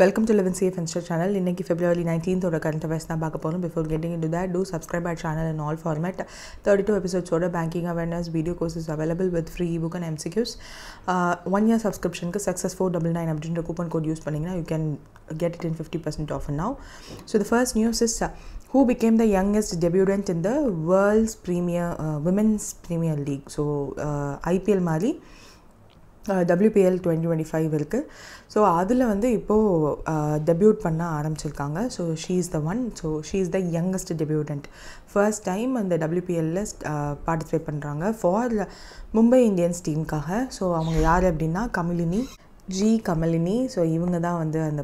Welcome to Live and Safe Insta channel. இன்னைக்கு February 19th ஓட current affairs தான் பார்க்க போறோம். Before getting into that, do subscribe our channel in all format. 32 episodes ஓட banking awareness video courses available with free ebook and MCQs. 1 year subscription க்கு success 499 அப்படின்ற coupon code use பண்ணீங்கன்னா you can get it in 50% off now. So the first news is who became the youngest debutant in the world's women's premier league. So IPL மாதிரி WPL 2025 இருக்குது. So அதில் வந்து இப்போது debut பண்ண ஆரம்பிச்சிருக்காங்க. So she is the one. So she is the youngest debutant. First time அந்த WPLல participate பண்ணுறாங்க for Mumbai Indians டீமுக்காக. So அவங்க யார் அப்படின்னா கமலினி. ஸோ இவங்க தான் வந்து அந்த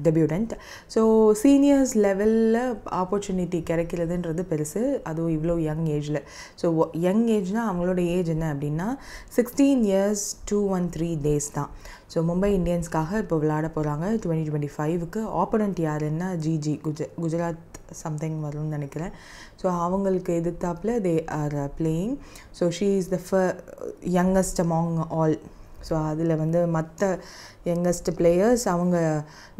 டெபியூட்டன்ட். ஸோ சீனியர்ஸ் லெவலில் ஆப்பர்ச்சுனிட்டி கிடைக்கிறதுன்றது பெருசு, அதுவும் இவ்வளோ யங் ஏஜில். ஸோ யங் ஏஜ்னால் அவங்களோட ஏஜ் என்ன அப்படின்னா 16 years 213 days தான். ஸோ மும்பை இந்தியன்ஸ்க்காக இப்போ விளையாட போகிறாங்க 2025க்கு. ஆப்போனண்ட் யாருன்னா குஜராத் சம்திங் வரும்னு நினைக்கிறேன். ஸோ அவங்களுக்கு எதிர்த்தாப்பில் they are playing. So she is the youngest among all. So அதில் வந்து மற்ற யங்கஸ்ட் பிளேயர்ஸ் அவங்க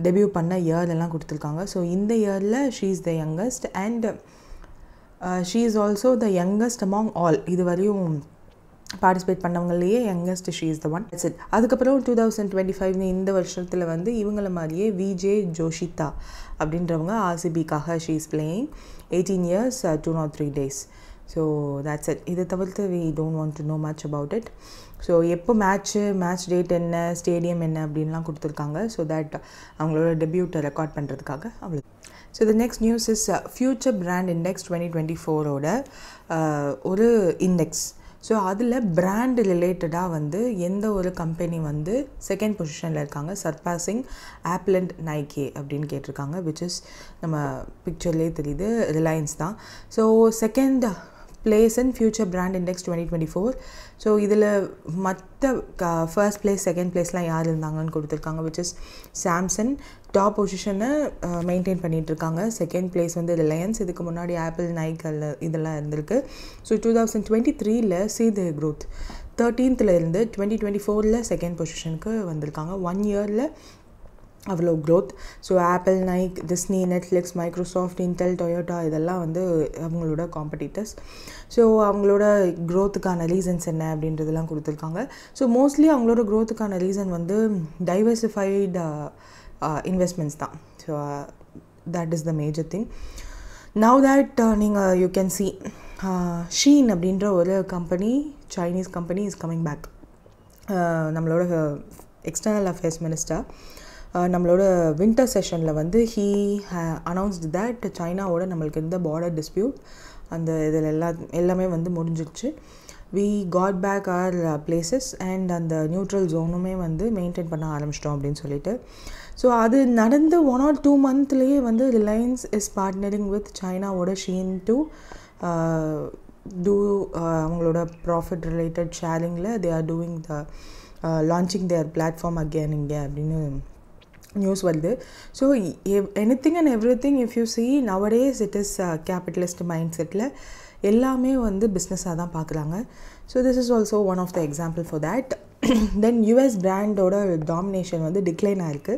டெபியூ பண்ண இயர்லாம் கொடுத்துருக்காங்க. ஸோ இந்த இயரில் she is the youngest and she is also the youngest among all. இது வரையும் பார்ட்டிசிபேட் பண்ணவங்களையே youngest she is the one. அதுக்கப்புறம் 2025 இந்த வருஷத்தில் வந்து இவங்கள மாதிரியே விஜே ஜோஷிதா அப்படின்றவங்க RCBக்காக she is playing 18 years 203 days. So that's it. இதை தவிர்த்து we don't want to know much about it. So எப்போ மேட்ச் டேட் என்ன, ஸ்டேடியம் என்ன அப்படின்லாம் கொடுத்துருக்காங்க. ஸோ தட் அவங்களோட டெபியூட்டை ரெக்கார்ட் பண்ணுறதுக்காக அவ்வளோ. So the next news is future brand index 2024ஓட ஒரு இண்டெக்ஸ். ஸோ அதில் பிராண்ட் ரிலேட்டடாக வந்து எந்த ஒரு கம்பெனி வந்து செகண்ட் பொசிஷனில் இருக்காங்க சர்பாசிங் ஆப்பிள் அண்ட் நைக்கே அப்படின்னு கேட்டிருக்காங்க. விச் இஸ் நம்ம பிக்சர்லேயே தெரியுது ரிலையன்ஸ் தான். So second place in future brand index 2024. So இதில் மற்ற ஃபர்ஸ்ட் பிளேஸ் செகண்ட் பிளேஸ்லாம் யார் இருந்தாங்கன்னு கொடுத்துருக்காங்க. விச் இஸ் சாம்சங் டாப் பொசிஷனை மெயின்டைன் பண்ணிகிட்ருக்காங்க. செகண்ட் பிளேஸ் வந்து ரிலையன்ஸ். இதுக்கு முன்னாடி ஆப்பிள் நைக்கல் இதெல்லாம் இருந்திருக்கு. So 2023 see the growth 13th இருந்து 2024 செகண்ட் பொசிஷனுக்கு வந்திருக்காங்க. 1 yearல அவ்வளோ growth. So apple, Nike, Disney, Netflix, Microsoft, Intel, Toyota இதெல்லாம் வந்து அவங்களோட காம்படிட்டர்ஸ். ஸோ அவங்களோட க்ரோத்துக்கான ரீசன்ஸ் என்ன அப்படின்றதெல்லாம் கொடுத்துருக்காங்க. ஸோ மோஸ்ட்லி அவங்களோட க்ரோத்துக்கான ரீசன் வந்து டைவர்சிஃபைடு இன்வெஸ்ட்மெண்ட்ஸ் தான். So that is the major thing. Now that நீங்கள் யூ கேன் சி ஷீன் அப்படின்ற ஒரு company, Chinese company is coming back. நம்மளோட எக்ஸ்டர்னல் அஃபேர்ஸ் மினிஸ்டர் நம்மளோட வின்டர் செஷனில் வந்து ஹீ அனௌன்ஸ்டு தட் சைனாவோட நம்மளுக்கு இருந்த பார்டர் டிஸ்பியூட் அந்த இதில் எல்லாமே வந்து முடிஞ்சிடுச்சு. We got back our places and அந்த நியூட்ரல் ஜோனுமே வந்து மெயின்டைன் பண்ண ஆரம்பிச்சிட்டோம் அப்படின்னு சொல்லிட்டு. ஸோ அது நடந்து 1 or 2 monthலேயே வந்து ரிலையன்ஸ் இஸ் பார்ட்னரிங் வித் சைனாவோட ஷீன் டு டூ அவங்களோட ப்ராஃபிட் ரிலேட்டட் ஷேரிங்கில் they are doing the launching their platform again இங்கே அப்படின்னு நியூஸ் வருது. So anything and everything if you see nowadays it is capitalist mind செட்டில் எல்லாமே வந்து பிஸ்னஸாக தான் பார்க்குறாங்க. So this is also one of the example for that. Then US பிராண்டோட டாமினேஷன் வந்து டிக்ளைன் ஆகிருக்கு.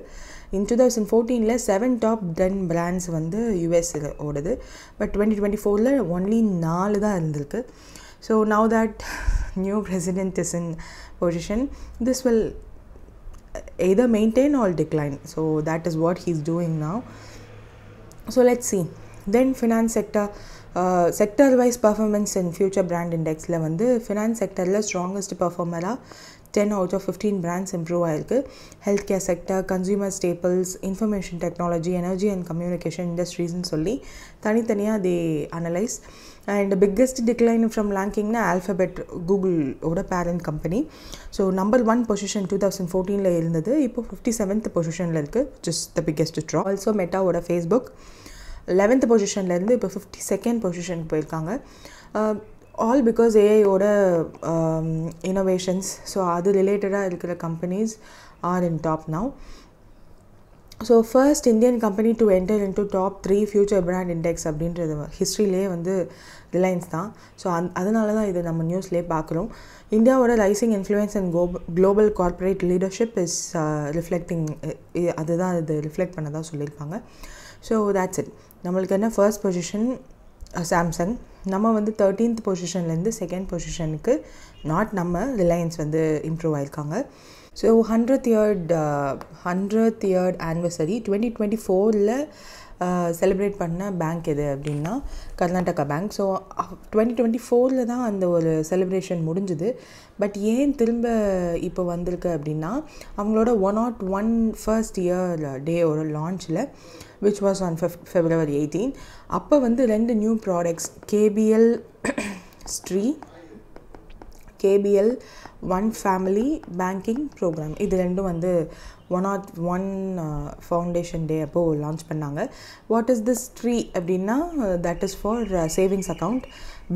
இன் 2014 7 top 10 பிராண்ட்ஸ் வந்து US ஓடுது. பட் 2024 ஒன்லி 4 தான் இருந்திருக்கு. So now that new president is in position, this will either maintain or decline. So that is what he's doing now. So let's see. Then finance sector wise performance in future brand index la vandu finance sector la strongest performer 10 out of 15 brands improve ஆயிருக்கு. healthcare sector, consumer staples, information technology, energy and communication industries ன்னு சொல்லி தனித்தனியாக they analyze. and biggest decline from ranking na Alphabet, Google ஓட parent company. so number 1 position 2014 இருந்தது, இப்போ 57th பொசிஷனில் இருக்குது, which is the biggest drop. also Meta ஓட Facebook 11th பொசிஷனில் இருந்து இப்போ 52nd பொசிஷனுக்கு போயிருக்காங்க. ஆல் பிகாஸ் ஏஐயோட இனோவேஷன்ஸ். ஸோ அது ரிலேட்டடாக இருக்கிற companies are in top now. So first Indian company to enter into top 3 future brand index அப்படின்றது ஹிஸ்ட்ரியிலே வந்து ரிலையன்ஸ் தான். ஸோ அதனால தான் இது நம்ம நியூஸ்லேயே பார்க்குறோம். இந்தியாவோட rising influence and global corporate leadership is reflecting, அதுதான் இது ரிஃப்ளெக்ட் பண்ணதாக சொல்லியிருப்பாங்க. So that's it. நம்மளுக்கு என்ன ஃபர்ஸ்ட் பொசிஷன் சாம்சங், நம்ம வந்து 13th பொசிஷன்லேருந்து 2nd பொசிஷனுக்கு நாட் நம்ம ரிலையன்ஸ் வந்து இம்ப்ரூவ் ஆயிருக்காங்க. So 100th year anniversary 2024 celebrate பண்ண பேங்க் எது அப்படின்னா கர்நாடகா பேங்க். ஸோ 2024 தான் அந்த ஒரு செலிப்ரேஷன் முடிஞ்சுது. பட் ஏன் திரும்ப இப்போ வந்திருக்கு அப்படின்னா அவங்களோட 101 first year டேயோட லான்ச்சில் which was on February 18 அப்போ வந்து 2 new products KBL Stree, KBL one family banking program, இது ரெண்டும் வந்து 101 ஃபவுண்டேஷன் டே அப்போது லான்ச் பண்ணாங்க. வாட் இஸ் திஸ் ஸ்ட்ரீ அப்படின்னா that is for savings account,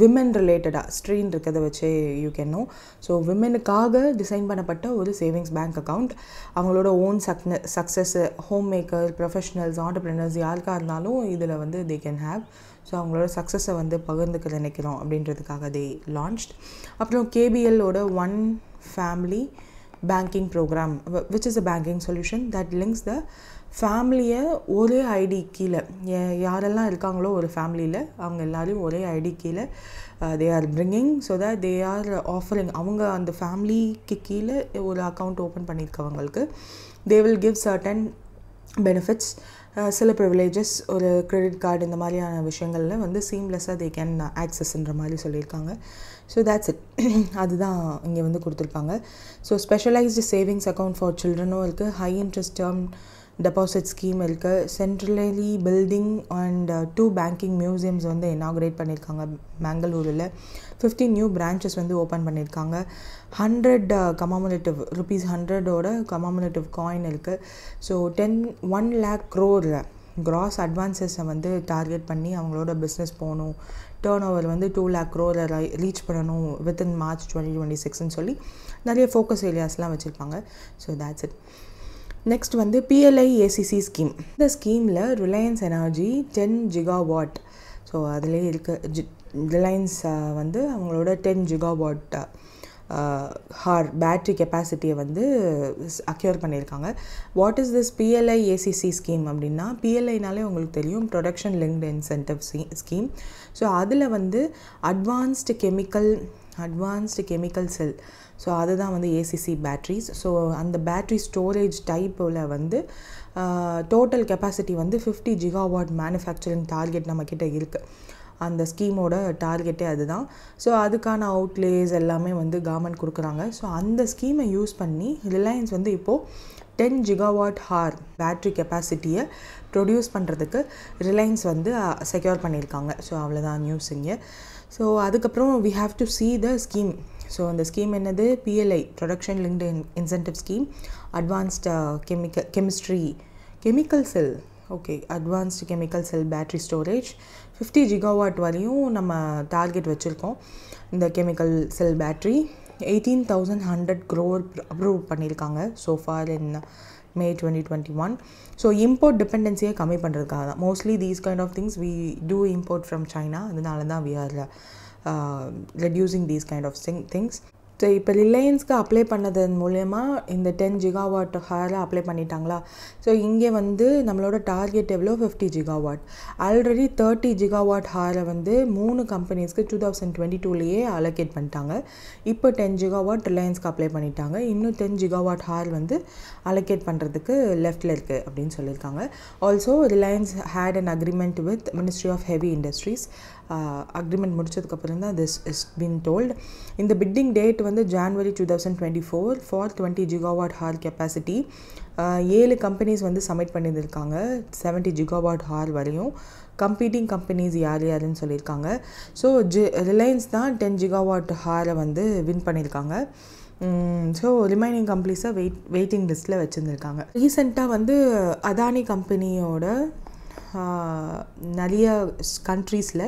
women ரிலேட்டடாக ஸ்ட்ரீன்னு இருக்கிறத வச்சு யூ கேன் நோ. ஸோ விமனுக்காக டிசைன் பண்ணப்பட்ட ஒரு சேவிங்ஸ் பேங்க் அக்கௌண்ட். அவங்களோட own success, home maker, professionals, entrepreneurs யாருக்காக இருந்தாலும் இதில் வந்து தே கேன் ஹேவ். ஸோ அவங்களோட சக்ஸஸை வந்து பகிர்ந்துக்க நினைக்கிறோம் அப்படின்றதுக்காக தே லான்ச்ட். அப்புறம் கேபிஎல்லோட one family banking program which is a banking solution that links the ஃபேமிலியை ஒரே ஐடி கீழே, யாரெல்லாம் இருக்காங்களோ ஒரு ஃபேமிலியில் அவங்க எல்லோரையும் ஒரே ஐடி கீழே they are bringing so that they are offering, அவங்க அந்த ஃபேமிலிக்கு கீழே ஒரு அக்கௌண்ட் ஓப்பன் பண்ணியிருக்கவங்களுக்கு they will give certain benefits, சில ப்ரிவிலேஜஸ், ஒரு கிரெடிட் கார்டு, இந்த மாதிரியான விஷயங்களில் வந்து சீம்லெஸ்ஸாக தே கேன் ஆக்சஸ்ன்ற மாதிரி சொல்லியிருக்காங்க. So that's it. அதுதான் இங்கே வந்து கொடுத்துருக்காங்க. So specialised savings account for சில்ட்ரனும் இருக்குது, high interest term deposit scheme இருக்குது, centrally building and 2 banking museums வந்து இனாகுரேட் பண்ணியிருக்காங்க மேங்களூரில், 15 நியூ பிரான்ச்சஸ் வந்து ஓப்பன் பண்ணியிருக்காங்க, 100 கமாமுலேட்டிவ் ₹100 கமாமுலேட்டிவ் காயின் இருக்குது. ஸோ 1 lakh crore கிராஸ் அட்வான்சஸை வந்து டார்கெட் பண்ணி அவங்களோட பிஸ்னஸ் போகணும், டேர்ன் ஓவர் வந்து 2 lakh crore ரீச் பண்ணணும் வித்தின் March 2026ன்னு சொல்லி நிறைய ஃபோக்கஸ் ஏரியாஸ்லாம் வச்சுருப்பாங்க. So that's it. நெக்ஸ்ட் வந்து PLI ACC ஸ்கீம். இந்த ஸ்கீமில் ரிலையன்ஸ் எனர்ஜி 10 gigawatt, ஸோ அதிலே இருக்க ரிலையன்ஸ் வந்து அவங்களோட 10 gigawatt பேட்ரி கெப்பாசிட்டியை வந்து அக்யூர் பண்ணியிருக்காங்க. What is this PLI ACC scheme அப்படின்னா, PLIனாலே உங்களுக்கு தெரியும் production linked incentive scheme. So அதில் வந்து அட்வான்ஸ்டு கெமிக்கல் செல், ஸோ அதுதான் வந்து ACC பேட்ரிஸ். ஸோ அந்த பேட்ரி ஸ்டோரேஜ் டைப்பில் வந்து டோட்டல் கெப்பாசிட்டி வந்து 50 gigawatt மேனுஃபேக்சரிங் டார்கெட் நம்மக்கிட்ட இருக்குது. அந்த ஸ்கீமோட டார்கெட்டே அதுதான். ஸோ அதுக்கான அவுட்லேஸ் எல்லாமே வந்து கவர்மெண்ட் கொடுக்குறாங்க. ஸோ அந்த ஸ்கீமை யூஸ் பண்ணி ரிலையன்ஸ் வந்து இப்போது 10 gigawatt பேட்ரி கெப்பாசிட்டியை ப்ரொடியூஸ் பண்ணுறதுக்கு ரிலையன்ஸ் வந்து செக்யூர் பண்ணியிருக்காங்க. ஸோ அவ்வளோதான் நியூஸ் இங்கே. ஸோ அதுக்கப்புறம் we have to see the scheme. So அந்த ஸ்கீம் என்னது? PLI production linked incentive scheme, advanced chemical cell, okay, advanced chemical cell battery storage 50 gigawatt வரையும் நம்ம டார்கெட் வச்சுருக்கோம். இந்த chemical cell battery 18,100 crore approve பண்ணியிருக்காங்க so for in May 2021. So import டிபெண்டன்சியை கம்மி பண்ணுறதுக்காக தான் mostly these kind of things we do import from China. அதனால தான் we are reducing these kind of things. So இப்போ ரிலையன்ஸ்க்கு அப்ளை பண்ணதன் மூலயமா இந்த 10 gigawatt அப்ளை பண்ணிட்டாங்களா? ஸோ இங்கே வந்து நம்மளோட டார்கெட் எவ்வளோ? 50 gigawatt. ஆல்ரெடி 30 gigawatt வந்து 3 கம்பெனிஸ்க்கு 2022லேயே அலோகேட் பண்ணிட்டாங்க. இப்போ 10 gigawatt ரிலையன்ஸ்க்கு அப்ளை பண்ணிட்டாங்க. இன்னும் 10 gigawatt வந்து அலோகேட் பண்ணுறதுக்கு லெஃப்டில் இருக்குது அப்படின்னு சொல்லியிருக்காங்க. Also Reliance had an agreement with ministry of heavy industries. Agreement முடிச்சதுக்கப்புறம் தான் திஸ் இஸ் பீன் டோல்டு. இந்த பிட்டிங் டேட் வந்து January 2024 for 20 gigawatt capacity. 7 companies வந்து சப்மிட் பண்ணியிருக்காங்க 70 gigawatt வரையும். கம்பீட்டிங் கம்பெனிஸ் யாருன்னு சொல்லியிருக்காங்க. ஸோ ரிலையன்ஸ் தான் 10 gigawatt வந்து வின் பண்ணியிருக்காங்க. ஸோ ரிமைனிங் கம்பெனிஸை வெயிட்டிங் லிஸ்ட்டில் வச்சுருந்துருக்காங்க. ரீசெண்டாக வந்து அதானி கம்பெனியோட நிறைய கண்ட்ரீஸில்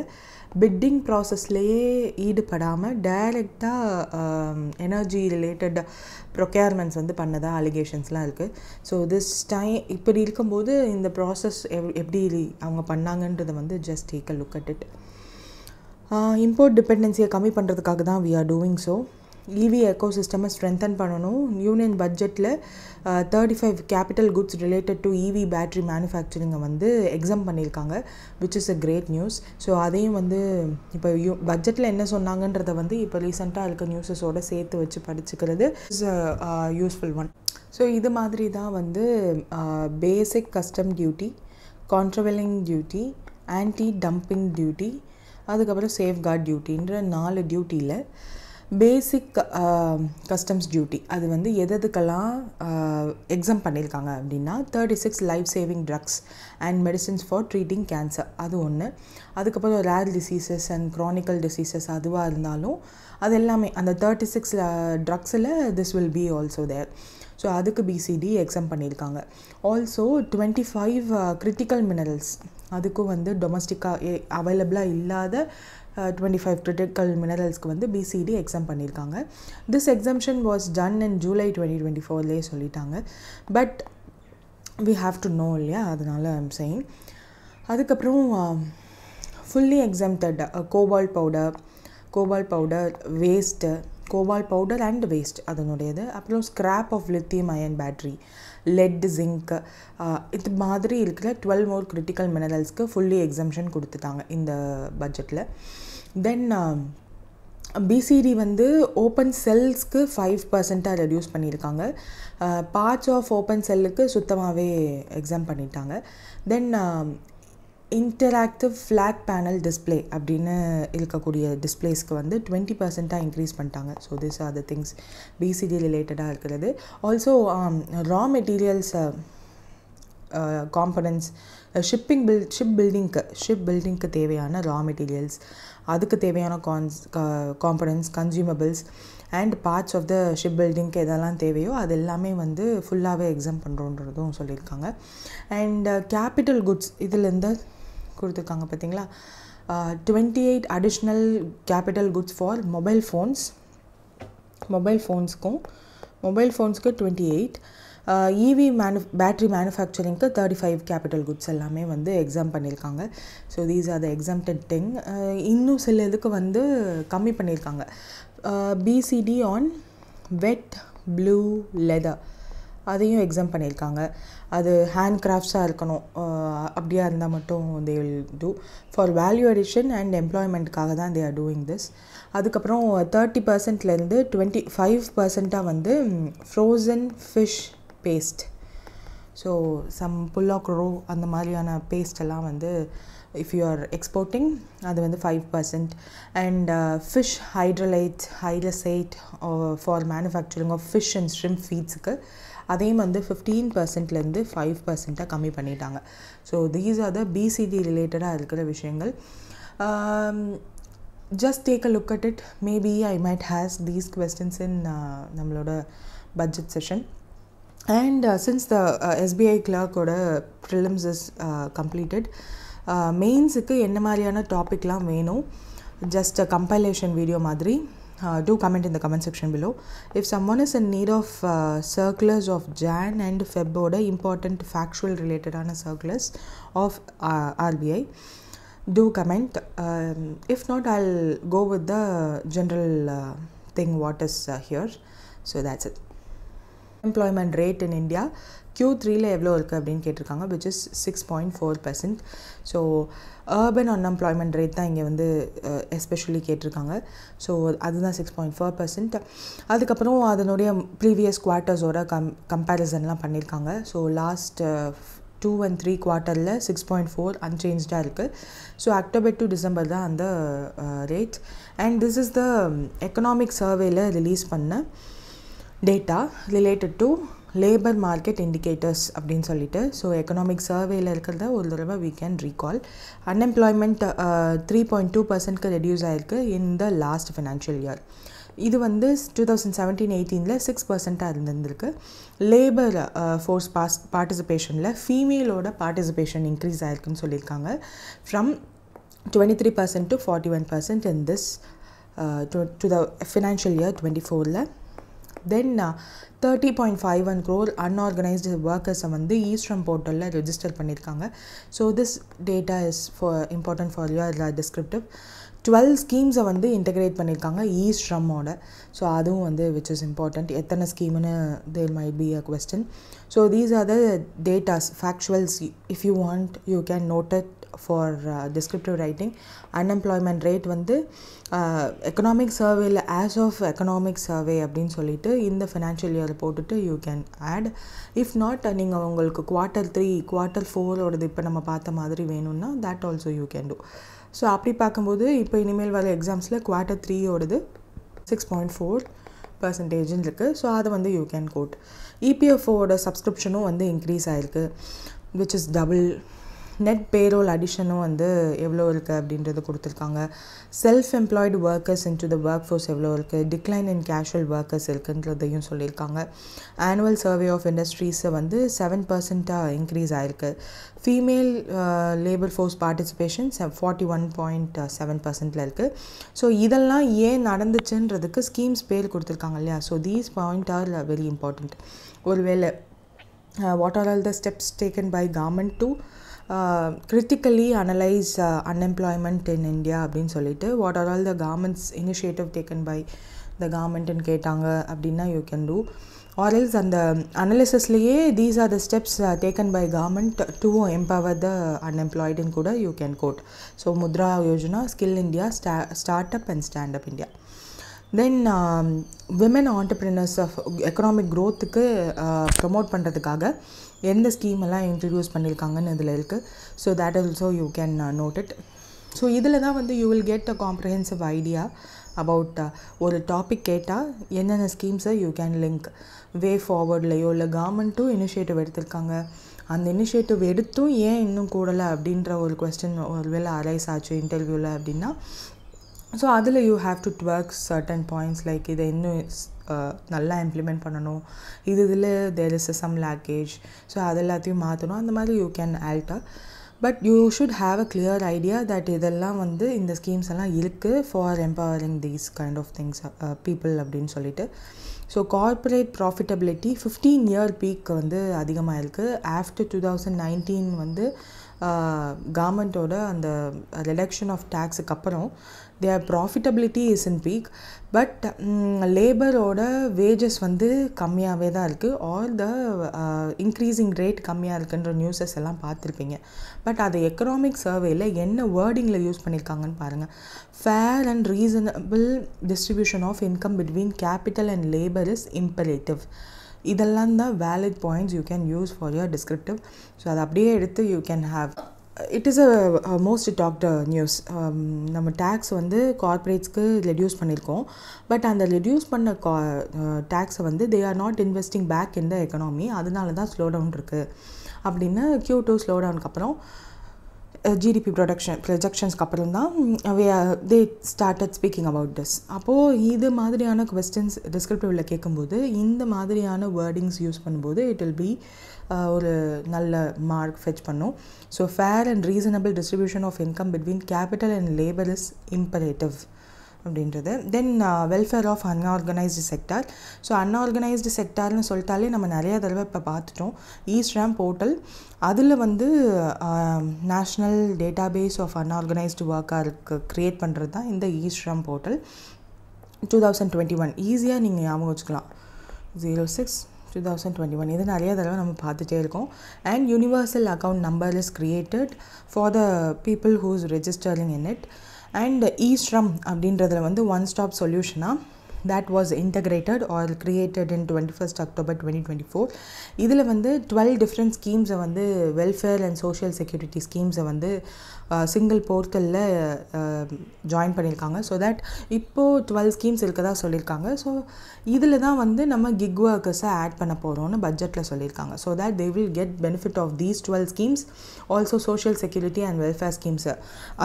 பிட்டிங் ப்ராசஸ்லேயே ஈடுபடாமல் டைரெக்டாக எனர்ஜி ரிலேட்டட் ப்ரொக்யூர்மெண்ட்ஸ் வந்து பண்ணதாக அலிகேஷன்ஸ்லாம் இருக்குது. ஸோ திஸ் டைம் இப்படி இருக்கும்போது இந்த ப்ராசஸ் எப்படி அவங்க பண்ணாங்கன்றதை வந்து just take a look at it. Import டிபெண்டன்சியை கம்மி பண்ணுறதுக்காக தான் we are doing so. EV எக்கோசிஸ்டமை ஸ்ட்ரென்தன் பண்ணணும். யூனியன் பட்ஜெட்டில் 35 capital goods related to EV battery மேனுஃபேக்சரிங்கை வந்து எக்ஸாம் பண்ணியிருக்காங்க, which is a great news. So அதையும் வந்து இப்போ பட்ஜெட்டில் என்ன சொன்னாங்கன்றதை வந்து இப்போ ரீசெண்டாக இருக்க நியூஸஸோடு சேர்த்து வச்சு படிச்சுக்கிறது is a useful one. So இது மாதிரி தான் வந்து basic custom duty, countervailing duty, anti dumping duty, அதுக்கப்புறம் சேஃப்கார்ட் டியூட்டின்ற 4 டியூட்டியில் பேசிக் கஸ்டம்ஸ் டியூட்டி அது வந்து எதுக்கெல்லாம் எக்ஸாம் பண்ணியிருக்காங்க அப்படின்னா 36 life saving drugs and medicines for treating cancer அது ஒன்று. அதுக்கப்புறம் rare diseases and chronical diseases அதுவாக இருந்தாலும் அது எல்லாமே அந்த 36 ட்ரக்ஸில் this will be also there. So அதுக்கு BCD எக்ஸாம் பண்ணியிருக்காங்க. ஆல்சோ 25 கிரிட்டிக்கல் மினரல்ஸ் அதுக்கும் வந்து டொமஸ்டிக்காக அவைலபிளாக இல்லாத 25 கிரிட்டிக்கல் மினரல்ஸ்க்கு வந்து BCD எக்ஸாம் பண்ணியிருக்காங்க. This exemption was done in July 2024லேயே சொல்லிட்டாங்க. But we have to know இல்லையா, அதனால ஐம் சேயிங். அதுக்கப்புறம் fully exempted cobalt powder waste, cobalt powder and waste அதனுடையது. அப்புறம் scrap of lithium ion battery, lead, zinc, இது மாதிரி இருக்கிற 12 மோர் கிரிட்டிக்கல் மினரல்ஸ்க்கு ஃபுல்லி எக்ஸம்ஷன் கொடுத்துட்டாங்க இந்த பட்ஜெட்டில். தென் BCD வந்து ஓப்பன் செல்ஸ்க்கு 5% ரெடியூஸ் பண்ணியிருக்காங்க. பார்ட்ஸ் ஆஃப் ஓப்பன் செல்லுக்கு சுத்தமாகவே எக்ஸாம் பண்ணிட்டாங்க. தென் இன்டராக்டிவ் ஃப்ளாட் பேனல் டிஸ்பிளே அப்படின்னு இருக்கக்கூடிய டிஸ்பிளேஸ்க்கு வந்து 20% இன்க்ரீஸ் பண்ணிட்டாங்க. So this are the things BCD ரிலேட்டடாக இருக்கிறது. Also raw materials components, ship பில்டிங்க்கு தேவையான ரா மெட்டீரியல்ஸ், அதுக்கு தேவையான components, consumables and parts of the ship பில்டிங்க்கு எதெல்லாம் தேவையோ அது எல்லாமே வந்து ஃபுல்லாகவே எக்ஸாம் பண்ணுறோன்றதும் சொல்லியிருக்காங்க. அண்ட் கேபிட்டல் குட்ஸ் இதுலேருந்து கொடுத்துருக்காங்க பார்த்தீங்களா, 28 additional capital goods for mobile ஃபோன்ஸ்க்கு 28, EV பேட்ரி மேனுஃபேக்சரிங்க்கு 35 கேபிட்டல் குட்ஸ் எல்லாமே வந்து எக்ஸாம் பண்ணியிருக்காங்க. So these are the exempted thing. இன்னும் சில இதுக்கு வந்து கம்மி பண்ணியிருக்காங்க. BCD on wet blue leather அதையும் எக்ஸாம் பண்ணியிருக்காங்க. அது ஹேண்ட் கிராஃப்ட்ஸாக இருக்கணும், அப்படியா இருந்தால் மட்டும் they will do for value addition and எம்ப்ளாய்மெண்ட்டுக்காக தான் தே ஆர் டூயிங் திஸ். அதுக்கப்புறம் 30%லேருந்து 25% வந்து frozen fish paste, so some Bullock row அந்த மாதிரியான பேஸ்டெல்லாம் வந்து இஃப் யூ ஆர் எக்ஸ்போர்ட்டிங் அது வந்து 5%. And fish hydrolysate for manufacturing of fish and shrimp ஃபீட்ஸுக்கு அதையும் வந்து 15%லேருந்து 5% கம்மி பண்ணிட்டாங்க. So these are the BCD ரிலேட்டடாக இருக்கிற விஷயங்கள். Just take a look at it. Maybe I might ask these questions in நம்மளோட budget session. And since the SBI கிளர்க்கோட ப்ரிலிம்ஸ் இஸ் கம்ப்ளீட்டட், மெயின்ஸுக்கு என்ன மாதிரியான டாபிக்லாம் வேணும், ஜஸ்ட் அ கம்பைலேஷன் வீடியோ மாதிரி. Do comment in the comment section below. If someone is in need of circulars of Jan and Feb oda important factual related ana circulars of RBI, do comment. If not, I'll go with the general thing what is here. So that's it. Employment rate in India Q3ல எவ்வளோ இருக்குது அப்படின்னு கேட்டிருக்காங்க, which is 6.4%. So urban unemployment rate தான் இங்கே வந்து especially கேட்டிருக்காங்க. So அதுதான் 6.4%. அதுக்கப்புறம் அதனுடைய ப்ரீவியஸ் குவார்ட்டர்ஸோட கம்பேரிசன்லாம் பண்ணியிருக்காங்க. ஸோ லாஸ்ட் 2 and 3 குவார்ட்டரில் 6.4 அன்சேஞ்சாக இருக்குது. ஸோ அக்டோபர் டு டிசம்பர் தான் அந்த rate. And this is the economic சர்வேல ரிலீஸ் பண்ண data related to labour market indicators அப்படின்னு சொல்லிட்டு. ஸோ எக்கனாமிக் சர்வேயில் இருக்கிறத ஒரு தடவை we can recall. அன்எம்ப்ளாய்மெண்ட் 3.2%க்கு ரெடியூஸ் ஆகிருக்கு in the last financial year. இது வந்து 2017-18ல் 6%ஆக இருந்திருக்கு. லேபர் ஃபோர்ஸ் பார்ட்டிசிபேஷனில் ஃபீமேலோட பார்ட்டிசிபேஷன் இன்க்ரீஸ் ஆகிருக்குன்னு சொல்லியிருக்காங்க. From 23% to 41% in this to the financial year 24. Then 30.51 crore unorganized workers வந்து eShram portal ரெஜிஸ்டர் பண்ணியிருக்காங்க. So this data is important for your descriptive. 12 ஸ்கீம்ஸை வந்து இன்டெகிரேட் பண்ணியிருக்காங்க eShramோட. ஸோ அதுவும் வந்து which is important. எத்தனை ஸ்கீம்னு there might be a question. So these are the datas, factuals. If you want, you can note it for descriptive writing. Unemployment rate வந்து economic surveyல as of economic survey அப்படின்னு சொல்லிட்டு இந்த financial year போட்டுட்டு you can add. if not நீங்கள் உங்களுக்கு Q3 Q4 ஓடது இப்போ நம்ம பார்த்த மாதிரி வேணும்னா that also you can do. So அப்படி பார்க்கும்போது இப்போ இனிமேல் வர எக்ஸாம்ஸில் Q3 ஓடது 6.4% இருக்குது. ஸோ அதை வந்து யூ கேன் கோட். இபிஎஃப்ஓட சப்ஸ்கிரிப்ஷனும் வந்து இன்க்ரீஸ் ஆகிருக்கு, which is double. Net payroll அடிஷனும் வந்து எவ்வளோ இருக்குது அப்படின்றது கொடுத்துருக்காங்க. Self employed workers into the work force எவ்வளோ இருக்குது, டிக்ளைன் இன் கேஷுவல் ஒர்க்கர்ஸ் இருக்குன்றதையும் சொல்லியிருக்காங்க. ஆனுவல் சர்வே ஆஃப் இண்டஸ்ட்ரீஸை வந்து 7% இன்க்ரீஸ் ஆகிருக்கு. ஃபீமேல் லேபர் ஃபோர்ஸ் பார்ட்டிசிபேஷன் 41.7% இருக்குது. ஸோ இதெல்லாம் ஏன் நடந்துச்சுன்றதுக்கு ஸ்கீம்ஸ் பேர் கொடுத்துருக்காங்க இல்லையா. So these point are very important. ஒருவேளை what are all the steps taken by government to critically analyze unemployment in India அப்படின்னு சொல்லிட்டு what are all the government's initiative taken by the government ன்னு கேட்டாங்க அப்படின்னா you can do. or else அந்த அனாலிசிஸ்லேயே these are the steps taken by government to empower the unemployed ன்னு கூட you can quote. so Mudra Yojana, Skill India, Startup and Stand Up India. Then women entrepreneurs of economic growthக்கு promote பண்ணுறதுக்காக எந்த ஸ்கீமெல்லாம் introduce பண்ணியிருக்காங்கன்னு இதில் இருக்குது. So that also you can note it. So இதில் தான் வந்து you will get a comprehensive idea about ஒரு டாபிக் கேட்டால் என்னென்ன ஸ்கீம்ஸை யூ கேன் லிங்க். வே ஃபார்வர்ட்லையோ இல்லை கவர்மெண்ட்டும் இனிஷியேட்டிவ் எடுத்திருக்காங்க, அந்த இனிஷியேட்டிவ் எடுத்தும் ஏன் இன்னும் கூடலை அப்படின்ற ஒரு கொஸ்டின் ஒரு வேளை அரைஸ் ஆச்சு இன்டர்வியூவில் அப்படின்னா, ஸோ அதில் you have to work certain points like இதை இன்னும் நல்லா இம்ப்ளிமெண்ட் பண்ணணும், இதில் there is some leakage, so அது எல்லாத்தையும் மாற்றணும், அந்த மாதிரி you can alter. But you should have a clear idea that இதெல்லாம் வந்து இந்த ஸ்கீம்ஸ் எல்லாம் இருக்குது for empowering these kind of things people அப்படின்னு சொல்லிட்டு. So corporate profitability 15-year peak வந்து அதிகமாக இருக்குது. ஆஃப்டர் 2019 வந்து கவர்மெண்ட்டோட அந்த ரிடக்ஷன் ஆஃப் டேக்ஸுக்கு அப்புறம் their profitability is in peak. But லேபரோட வேஜஸ் வந்து கம்மியாகவே தான் இருக்குது, ஆர் த இன்க்ரீஸிங் ரேட் கம்மியாக இருக்குன்ற நியூஸஸ் எல்லாம் பார்த்துருப்பீங்க. பட் அது எக்கனாமிக் சர்வேயில் என்ன வேர்டிங்கில் யூஸ் பண்ணியிருக்காங்கன்னு பாருங்கள். Fair and reasonable distribution of income between capital and labour is imperative. இதெல்லாம் தான் valid points you can use for your descriptive. So அதை அப்படியே எடுத்து you can have. It is a most talked news. நம்ம tax வந்து கார்ப்பரேட்ஸ்க்கு reduce பண்ணியிருக்கோம், but அந்த ரெடியூஸ் பண்ண டேக்ஸை வந்து they are not investing back in the economy, அதனால தான் ஸ்லோ டவுன் இருக்குது அப்படின்னு. Q2 ஸ்லோ டவுனுக்கு அப்புறம் ஜிடிபி ப்ரொஜெக்ஷன்ஸ்க்கு அப்புறம் தான் they started speaking about this. அப்போது இது மாதிரியான கொஸ்டின்ஸ் டிஸ்கிரிப்டிவில் கேட்கும்போது இந்த மாதிரியான வேர்டிங்ஸ் யூஸ் பண்ணும்போது இட் வில் பி ஒரு நல்ல மார்க் ஃபெச் பண்ணும். So fair and reasonable distribution of income between capital and labour is imperative அப்படின்றது. Then welfare of unorganised sector. So unorganised செக்டார்னு சொல்லிட்டாலே நம்ம நிறையா தடவை இப்போ பார்த்துட்டோம். eShram போர்ட்டல் அதில் வந்து நேஷ்னல் டேட்டாபேஸ் ஆஃப் அன்ஆர்கனைஸ்டு ஒர்க்கருக்கு க்ரியேட் பண்ணுறது தான் இந்த eShram போர்ட்டல். 2021 ஈஸியாக நீங்கள் ஞாபகம் வச்சுக்கலாம். 06/2021 இது நிறைய தடவை நம்ம பார்த்துட்டே இருக்கோம். And universal account number is created for the people who is registering in it. And eShram அப்படின்றதுல வந்து ஒன் ஸ்டாப் சொல்யூஷனாக that was integrated or created in 21st October 2024. இதில் வந்து 12 different ஸ்கீம்ஸை வந்து வெல்ஃபேர் அண்ட் சோஷியல் செக்யூரிட்டி ஸ்கீம்ஸை வந்து single போர்ட்டலில் join பண்ணியிருக்காங்க. So that இப்போது 12 ஸ்கீம்ஸ் இருக்கதா சொல்லியிருக்காங்க. ஸோ இதில் தான் வந்து நம்ம கிக் ஒர்க்கர்ஸை ஆட் பண்ண போகிறோம்னு பட்ஜெட்டில் சொல்லியிருக்காங்க. So that they will get benefit of these 12 schemes, also social security and welfare schemes.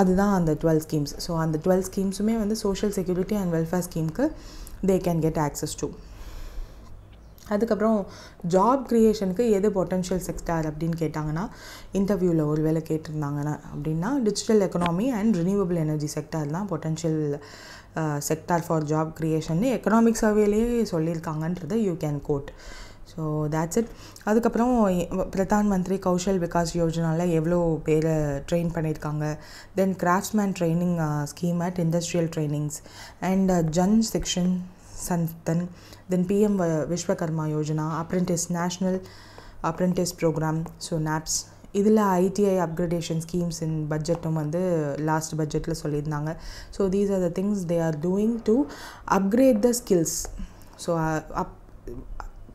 அதுதான் அந்த 12 ஸ்கீம்ஸ். ஸோ அந்த 12 ஸ்கீம்ஸுமே வந்து சோஷியல் செக்யூரிட்டி அண்ட் வெல்ஃபேர் ஸ்கீமுக்கு they can get access to. அதுக்கப்புறம் ஜாப் க்ரியேஷனுக்கு எது பொட்டன்ஷியல் செக்டார் அப்படின்னு கேட்டாங்கன்னா, இன்டர்வியூவில் ஒரு வேளை கேட்டிருந்தாங்கன்னா அப்படின்னா digital economy and renewable energy sector தான் பொட்டன்ஷியல் செக்டார் ஃபார் ஜாப் க்ரியேஷன்னு எக்கனாமிக் சர்வேலேயே சொல்லியிருக்காங்கன்றது you can quote. So that's it. அதுக்கப்புறம் பிரதான் மந்திரி கௌஷல் விகாஸ் யோஜனாவில் எவ்வளோ பேரை ட்ரெயின் பண்ணியிருக்காங்க. Then craftsman training scheme at industrial trainings and Jan Shikshan Sansthan. Then PM Vishwakarma Yojana, apprentice national apprentice programme, so NAPS. இதில் ITI அப்கிரேடேஷன் ஸ்கீம்ஸ் இன் பட்ஜெட்டும் வந்து லாஸ்ட் பட்ஜெட்டில் சொல்லியிருந்தாங்க. So these are the things they are doing to upgrade the skills. So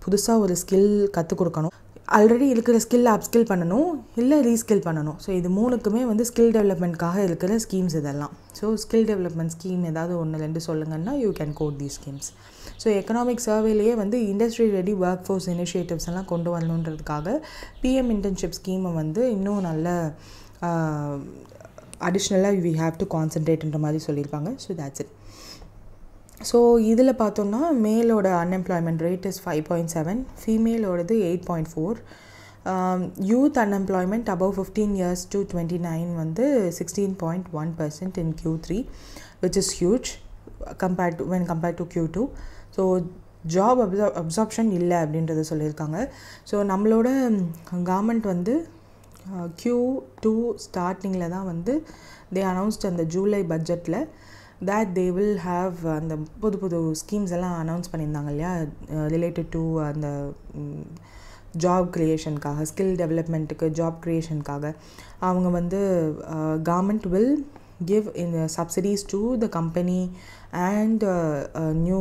புதுசாக ஒரு skill கற்றுக் கொடுக்கணும், already இருக்கிற ஸ்கில் அப்ஸ்கில் பண்ணணும், இல்லை ரீஸ்கில் பண்ணணும். ஸோ இது மூணுக்குமே வந்து ஸ்கில் டெவலப்மெண்ட்காக இருக்கிற ஸ்கீம்ஸ் இதெல்லாம். ஸோ ஸ்கில் டெவலப்மெண்ட் ஸ்கீம் ஏதாவது 1-2 சொல்லுங்கன்னா you can quote these schemes. So economic சர்வேலேயே வந்து industry ready work force initiatives எல்லாம் கொண்டு வரணுன்றதுக்காக PM இன்டர்ன்ஷிப் ஸ்கீமை வந்து இன்னும் நல்ல அடிஷ்னலாக வி ஹாவ் டு கான்சன்ட்ரேட்ன்ற மாதிரி சொல்லியிருப்பாங்க. So that's it. ஸோ இதில் பார்த்தோன்னா மேலோட அன்எம்ப்ளாய்மெண்ட் ரேட் இஸ் 5.7, ஃபீமேலோடது 8.4. Youth unemployment above 15 years to 29 வந்து 16.1% in Q3, which is huge when compared to Q2. So job absorption இல்லை அப்படின்றத சொல்லியிருக்காங்க. ஸோ நம்மளோட கவர்மெண்ட் வந்து Q2 ஸ்டார்டிங்கில் தான் வந்து தே அனௌன்ஸ்ட் அந்த ஜூலை பட்ஜெட்டில் that they will have அந்த புது ஸ்கீம்ஸ் எல்லாம் அனௌன்ஸ் பண்ணியிருந்தாங்க இல்லையா, ரிலேட்டட் டு அந்த ஜாப் க்ரியேஷனுக்காக, ஸ்கில் டெவலப்மெண்ட்டுக்கு, ஜாப் க்ரியேஷனுக்காக அவங்க வந்து government will give in subsidies to the company and new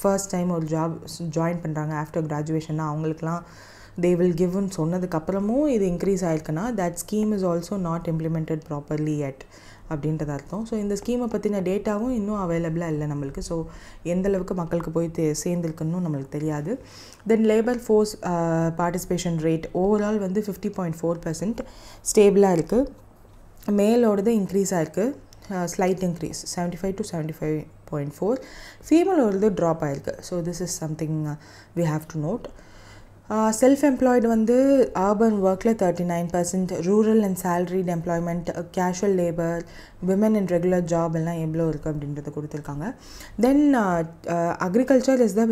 first time ஒரு ஜாப் ஜாயின் பண்ணுறாங்க ஆஃப்டர் கிராஜுவேஷன்னா அவங்களுக்குலாம் they will give ன்னு சொன்னதுக்கப்புறமும் இது இன்க்ரீஸ் ஆயிருக்குன்னா that scheme is also not implemented properly yet அப்படின்றது அர்த்தம். ஸோ இந்த ஸ்கீமை பற்றின டேட்டாவும் இன்னும் அவைலபிளாக இல்லை நம்மளுக்கு. ஸோ எந்தளவுக்கு மக்களுக்கு போய் சேர்ந்துருக்குன்னு நம்மளுக்கு தெரியாது. Then labour force participation rate overall வந்து 50.4% ஸ்டேபிளாக இருக்குது. மேலோடது இன்க்ரீஸ் ஆகிருக்கு, ஸ்லைட் இன்க்ரீஸ் 75 to 75.4. ஃபீமேலோடது ட்ராப் ஆகிருக்கு. So this is something we have to note. Self employed வந்து அர்பன் ஒர்க்கில் 39%, rural and salaried employment, casual labour, women in regular job எல்லாம் எவ்வளோ இருக்குது அப்படின்றத கொடுத்துருக்காங்க. Then agriculture is the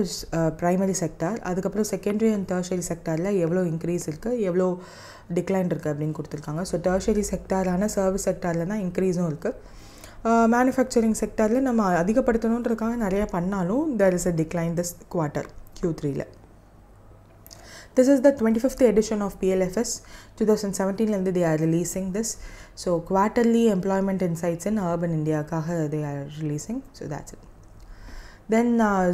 primary sector. அதுக்கப்புறம் செகண்டரி அண்ட் டெர்ஷரி செக்டாரில் எவ்வளோ இன்க்ரீஸ் இருக்குது, எவ்வளோ டிக்ளைன் இருக்குது அப்படின்னு கொடுத்துருக்காங்க. ஸோ டெர்ஷரி செக்டாரான சர்வீஸ் செக்டாரில் தான் இன்க்ரீஸும் இருக்குது. மேனுஃபேக்சரிங் செக்டாரில் நம்ம அதிகப்படுத்தணுன்றதுக்காக நிறையா பண்ணாலும் there is a decline this quarter Q3ல. This is the 25th edition of PLFS. 2017 they are releasing this. So quarterly employment insights in urban India they are releasing. So that's it. Then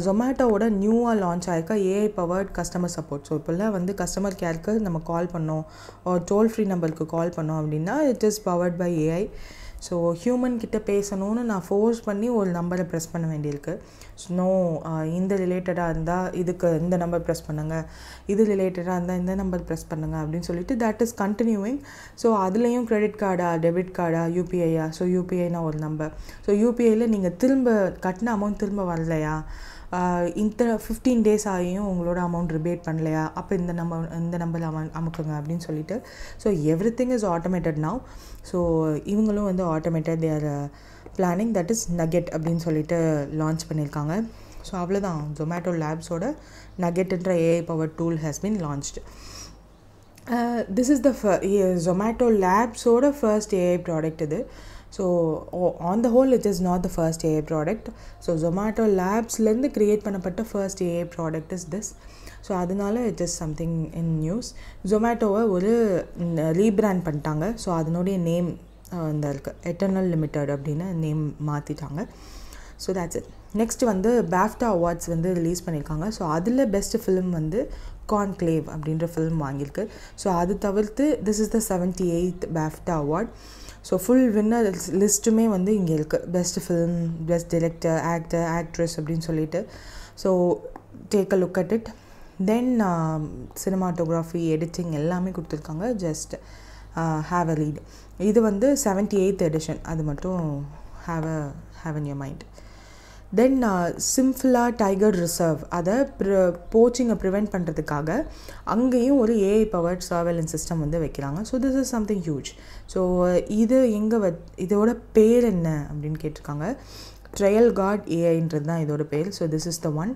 Zomato oda new launch ஆயிருக்க AI powered customer support. So இப்போல்லாம் வந்து customer கேருக்கு நம்ம கால் பண்ணோம் ஒரு toll free நம்பருக்கு call பண்ணோம் அப்படின்னா it is powered by AI. So human கிட்ட பேசணும்னு நான் ஃபோர்ஸ் பண்ணி ஒரு நம்பரை ப்ரெஸ் பண்ண வேண்டியிருக்கு. நோ இந்த ரிலேட்டடாக இருந்தால் இதுக்கு இந்த நம்பர் ப்ரெஸ் பண்ணுங்கள், இது ரிலேட்டடாக இருந்தால் இந்த நம்பர் ப்ரெஸ் பண்ணுங்கள் அப்படின்னு சொல்லிட்டு தட் இஸ் கண்டினியூவிங். ஸோ அதுலேயும் கிரெடிட் கார்டா, டெபிட் கார்டா, யூபிஐயா. ஸோ யூபிஐனா ஒரு நம்பர். ஸோ யூபிஐயில் நீங்கள் திரும்ப கட்டின அமௌண்ட் திரும்ப வரலையா, இந்த 15 days ஆகியும் உங்களோட அமௌண்ட் ரிபேட் பண்ணலையா, அப்போ இந்த நம்பர் அமுக்குங்க அப்படின்னு சொல்லிட்டு. So everything is automated now. So இவங்களும் வந்து automated they are planning, that is Nugget அப்படின்னு சொல்லிட்டு லான்ச் பண்ணியிருக்காங்க. ஸோ அவ்வளோதான், ஜொமேட்டோ லேப்ஸோட நகெட்ன்ற AI power tool has been launched. This is the Zomato லேப்ஸோட ஃபர்ஸ்ட் AI ப்ராடக்ட் இது. So on the whole it is not the first AI product. So Zomato labsலேருந்து create பண்ணப்பட்ட first AI product is this. So அதனால it is something in news. ஜொமேட்டோவை ஒரு rebrand பண்ணிட்டாங்க. So அதனுடைய name இந்த இருக்குது எட்டர்னல் லிமிட்டட் அப்படின்னு நேம் மாற்றிட்டாங்க. So that's it. நெக்ஸ்ட் வந்து BAFTA அவார்ட்ஸ் வந்து ரிலீஸ் பண்ணியிருக்காங்க. ஸோ அதில் பெஸ்ட் ஃபிலிம் வந்து கான்க்ளேவ் அப்படின்ற ஃபிலிம் வாங்கியிருக்கு. ஸோ அது தவிர்த்து this is the 78th BAFTA award. So full winner லிஸ்ட்டுமே வந்து இங்கே இருக்குது. Best film, best director, actor, actress அப்படின்னு சொல்லிட்டு. So take a look at it. Then cinematography, editing எல்லாமே கொடுத்துருக்காங்க. Just have a read. இது வந்து 78th எடிஷன், அது மட்டும் have in your mind. Then Similipal tiger reserve அதை போச்சிங்கை ப்ரிவெண்ட் பண்ணுறதுக்காக அங்கேயும் ஒரு ஏஐ பவர்ட் சர்வேலன்ஸ் சிஸ்டம் வந்து வைக்கிறாங்க. So this is something huge. So இது இதோட பேர் என்ன அப்படின்னு கேட்டிருக்காங்க. ட்ரையல் கார்ட் ஏஐன்றது தான் இதோட பேர். So this is the one.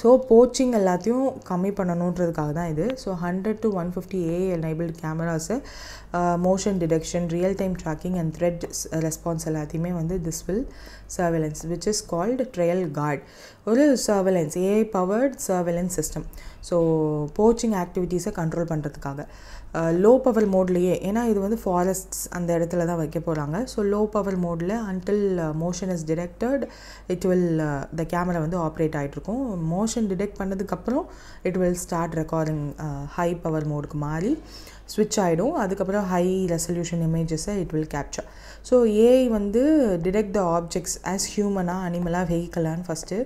So poaching எல்லாத்தையும் கம்மி பண்ணணுன்றதுக்காக தான் இது. So 100 to 150 AI enabled cameras, motion detection, real time tracking and threat response எல்லாத்தையுமே வந்து this will surveillance which is called Trail Guard. ஒரு surveillance AI powered surveillance system. So poaching ஆக்டிவிட்டீஸை control பண்ணுறதுக்காக லோ பவர் மோட்லேயே, ஏன்னா இது வந்து forests அந்த இடத்துல தான் வைக்க போகிறாங்க. ஸோ லோ பவர் மோடில் until motion is detected it will the camera வந்து ஆப்ரேட் ஆகிட்ருக்கும். மோஷன் டிடெக்ட் பண்ணதுக்கப்புறம் it will start recording high power மோடுக்கு மாறி ஸ்விட்ச் ஆகிடும். அதுக்கப்புறம் ஹை ரெசல்யூஷன் இமேஜஸை it will capture. So AI வந்து டிடெக்ட் த ஆப்ஜெக்ட்ஸ் ஆஸ் ஹியூமனாக, அனிமலாக, வெஹிக்கலான்னு ஃபஸ்ட்டு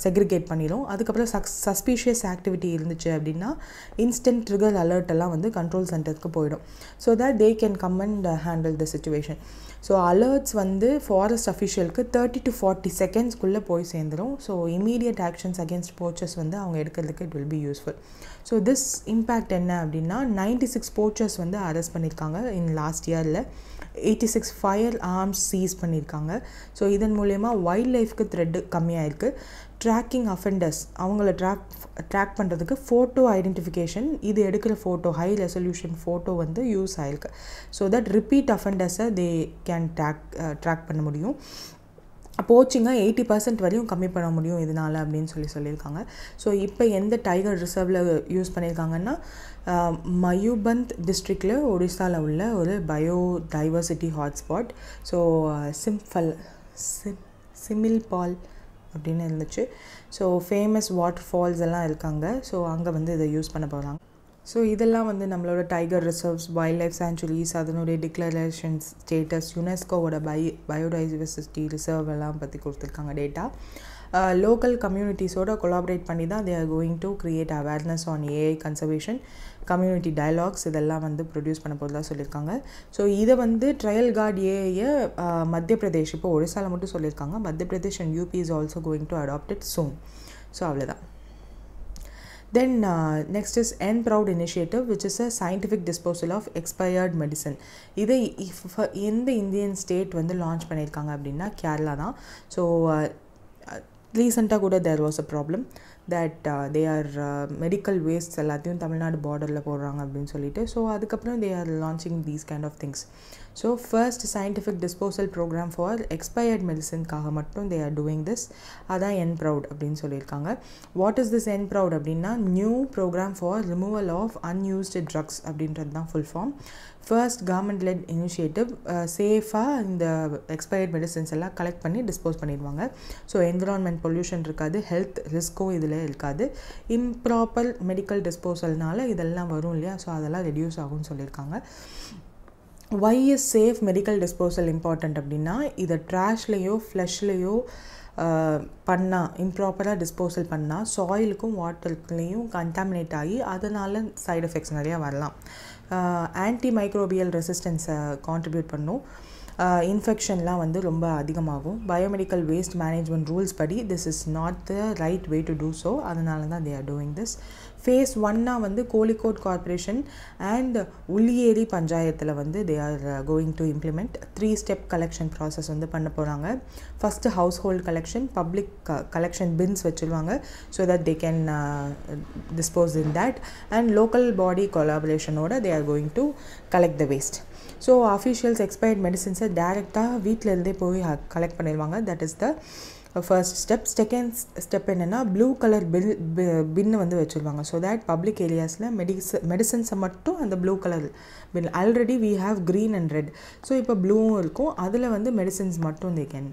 செக்ரிகேட் பண்ணிடும். அதுக்கப்புறம் சஸ்பீஷியஸ் ஆக்டிவிட்டி இருந்துச்சு அப்படின்னா இன்ஸ்டன்ட் ட்ரிகர் அலர்ட் எல்லாம் வந்து கண்ட்ரோல் சென்டருக்கு போயிடும். So that they can come and handle the situation. So alerts வந்து ஃபாரஸ்ட் அஃபிஷியலுக்கு 30 to 40 செகண்ட்ஸ்குள்ளே போய் சேர்ந்துடும். ஸோ இமீடியட் ஆக்ஷன்ஸ் அகேன்ஸ்ட் போச்சர்ஸ் வந்து அவங்க எடுக்கிறதுக்கு it will be useful. So this impact என்ன அப்படின்னா 96 போச்சர்ஸ் வந்து அரெஸ்ட் பண்ணியிருக்காங்க இன் லாஸ்ட் இயரில். 86 ஃபயர் ஆர்ம்ஸ் சீஸ் பண்ணியிருக்காங்க. ஸோ இதன் மூலயமா வைல்ட் லைஃப்க்கு த்ரெட்டு கம்மியாயிருக்கு. ட்ராக்கிங் அஃபெண்டர்ஸ் அவங்கள ட்ராக் பண்ணுறதுக்கு ஃபோட்டோ ஐடென்டிஃபிகேஷன், இது எடுக்கிற ஃபோட்டோ ஹை ரெசல்யூஷன் ஃபோட்டோ வந்து யூஸ் ஆகிருக்கு. ஸோ தட் ரிப்பீட் அஃபெண்டர்ஸை தே கேன் ட்ராக் பண்ண முடியும். போச்சிங்க 80% வரையும் கம்மி பண்ண முடியும் இதனால் அப்படின்னு சொல்லியிருக்காங்க. ஸோ இப்போ எந்த டைகர் ரிசர்வில் யூஸ் பண்ணியிருக்காங்கன்னா மயூபந்த் டிஸ்ட்ரிக்டில் ஒடிசாவில் உள்ள ஒரு பயோடைவர்சிட்டி ஹாட்ஸ்பாட். ஸோ சிமில்பால் அப்படின்னு இருந்துச்சு. ஸோ ஃபேமஸ் வாட்டர் ஃபால்ஸ் எல்லாம் இருக்காங்க. ஸோ அங்கே வந்து இதை யூஸ் பண்ண போகிறாங்க. ஸோ இதெல்லாம் வந்து நம்மளோட tiger reserves, wild life sanctuaries, அதனுடைய டிக்ளரேஷன்ஸ், ஸ்டேட்டஸ், யுனெஸ்கோவோட பயோடைவர்சிட்டி ரிசர்வ் எல்லாம் பற்றி கொடுத்துருக்காங்க டேட்டா. லோக்கல் கம்யூனிட்டிஸோட கொலாபரேட் பண்ணி தான் they are going to create awareness on AI conservation, community dialogues இதெல்லாம் வந்து ப்ரொடியூஸ் பண்ண போகிறதா சொல்லியிருக்காங்க. ஸோ இதை வந்து ட்ரையல் கார்ட் ஏஐயை மத்திய பிரதேஷ், இப்போ ஒடிசாவில் மட்டும் சொல்லியிருக்காங்க, Madhya Pradesh and UP is also going to adopt it soon. So அவ்வளோதான். Then next is NPROUD initiative, which is a scientific disposal of expired medicine. இதை எந்த இந்தியன் ஸ்டேட் வந்து லான்ச் பண்ணியிருக்காங்க அப்படின்னா கேரளா தான். ஸோ ரீசெண்டாக கூட there was a problem that they are medical wastes எல்லாத்தையும் தமிழ்நாடு பார்டரில் போடுறாங்க அப்படின்னு சொல்லிட்டு. ஸோ அதுக்கப்புறம் they are launching these kind of things. So first scientific disposal program for expired மெடிசனுக்காக மட்டும் தே ஆர் டூயிங் திஸ். அதான் NPROUD அப்படின்னு சொல்லியிருக்காங்க. வாட் இஸ் திஸ் NPROUD அப்படின்னா new program for removal of unused drugs அப்படின்றது தான் full form. First government led initiative. சேஃபாக இந்த எக்ஸ்பயர்ட் மெடிசன்ஸ் எல்லாம் கலெக்ட் பண்ணி டிஸ்போஸ் பண்ணிடுவாங்க. ஸோ என்விரான்மெண்ட் பொல்யூஷன் இருக்காது, ஹெல்த் ரிஸ்க்கும் இதில் இருக்காது. இம்ப்ராப்பர் மெடிக்கல் டிஸ்போசல்னால இதெல்லாம் வரும் இல்லையா, ஸோ அதெல்லாம் ரெடியூஸ் ஆகும்னு சொல்லியிருக்காங்க. Why is safe medical disposal important அப்படின்னா இதை ட்ராஷ்லேயோ ஃப்ளஷ்லேயோ பண்ணால், இம்ப்ராப்பராக டிஸ்போசல் பண்ணால் சாயிலுக்கும் வாட்டருக்குலேயும் கண்டாமினேட் ஆகி அதனால் சைடு எஃபெக்ட்ஸ் நிறையா வரலாம். ஆன்டி மைக்ரோபியல் ரெசிஸ்டன்ஸை கான்ட்ரிபியூட் பண்ணும். இன்ஃபெக்ஷன்லாம் வந்து ரொம்ப அதிகமாகும். பயோமெடிக்கல் வேஸ்ட் மேனேஜ்மெண்ட் ரூல்ஸ் படி this is not the right way to do so. அதனால தான் they are doing this. Phase 1 வந்து கோழிக்கோட் கார்பரேஷன் அண்ட் உள்ளியேரி பஞ்சாயத்தில் வந்து they are going to implement 3 step collection process வந்து பண்ண போகிறாங்க. First household collection, public collection bins வச்சுருவாங்க so that they can dispose in that, and local body கொலாபரேஷனோட they are going to collect the waste. So officials expired மெடிசன்ஸை டேரெக்டாக வீட்டில் இருந்தே போய் கலெக்ட் பண்ணிடுவாங்க. That is the first step. Second step என்னென்னா blue colour bin வந்து வச்சுருவாங்க. ஸோ தேட் பப்ளிக் ஏரியாஸில் மெடிசன்ஸை மட்டும் அந்த blue colour bin, already we have green and red, so இப்போ ப்ளூவும் இருக்கும், அதில் வந்து மெடிசன்ஸ் மட்டும் தே கேன்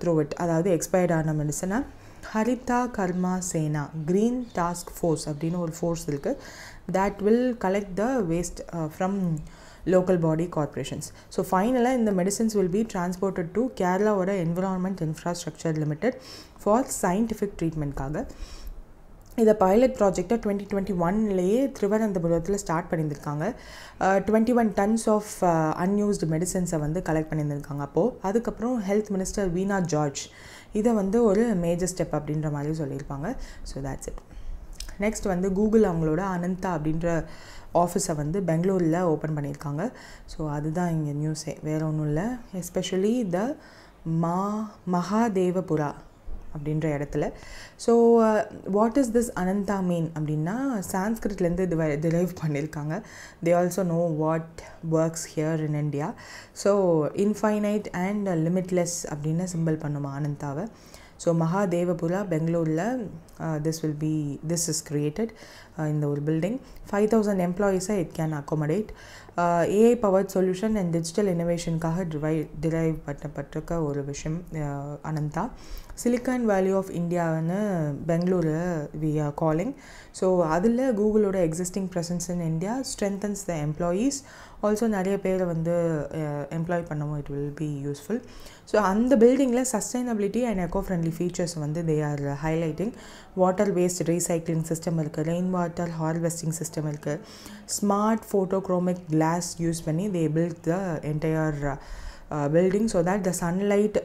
த்ரூ இட். அதாவது எக்ஸ்பயர்ட் ஆன மெடிசனை Haritha Karma Sena green task force அப்படின்னு ஒரு ஃபோர்ஸ் இருக்குது. That will collect the waste from local body corporations. So finally இந்த medicines will be transported to Kerala Environment Infrastructure Limited for scientific treatment காக. இதை pilot ப்ராஜெக்டை 2021லேயே திருவனந்தபுரத்தில் ஸ்டார்ட் பண்ணியிருந்திருக்காங்க. 21 tons ஆஃப் அன்யூஸ்டு மெடிசன்ஸை வந்து collect பண்ணியிருந்திருக்காங்க. அப்போது அதுக்கப்புறம் ஹெல்த் மினிஸ்டர் வீணா George இதை வந்து ஒரு மேஜர் ஸ்டெப் அப்படின்ற மாதிரி சொல்லியிருப்பாங்க. So that's it. நெக்ஸ்ட் வந்து கூகுள் அவங்களோட அனந்தா அப்படின்ற ஆஃபீஸை வந்து பெங்களூரில் ஓப்பன் பண்ணியிருக்காங்க. ஸோ அதுதான் இங்கே நியூஸே, வேறு ஒன்றும் இல்லை. எஸ்பெஷலி த மகாதேவபுரா அப்படின்ற இடத்துல. So what is this Ananta mean அப்படின்னா சான்ஸ்கிரிட்லேருந்து டிரைவ் பண்ணியிருக்காங்க. They also know what works here in India. So infinite and limitless அப்படின்னு சிம்பிள் பண்ணுமா அனந்தாவை. ஸோ மகாதேவபுரா பெங்களூரில் this is created இந்த ஒரு பில்டிங். 5,000 எம்ப்ளாயீஸை it can accommodate. AI powered solution and digital இன்னோவேஷனுக்காக டிரைவ் பண்ணப்பட்டிருக்க ஒரு விஷயம் அனந்தா. சிலிக்கான் வேலி ஆஃப் இந்தியான்னு பெங்களூரில் வி ஆர் காலிங். ஸோ அதில் கூகுளோட existing presence in India strengthens the employees. Also நிறைய பேரை வந்து எம்ப்ளாய் பண்ணவும் it will be useful. So அந்த பில்டிங்கில் sustainability and eco friendly features வந்து they are highlighting. Water waste recycling system இருக்குது, ரெயின் வாட்டர் ஹார்வெஸ்டிங் சிஸ்டம் இருக்குது, ஸ்மார்ட் ஃபோட்டோக்ரோமிக் கிளாஸ் யூஸ் பண்ணி they build the entire building so that the sunlight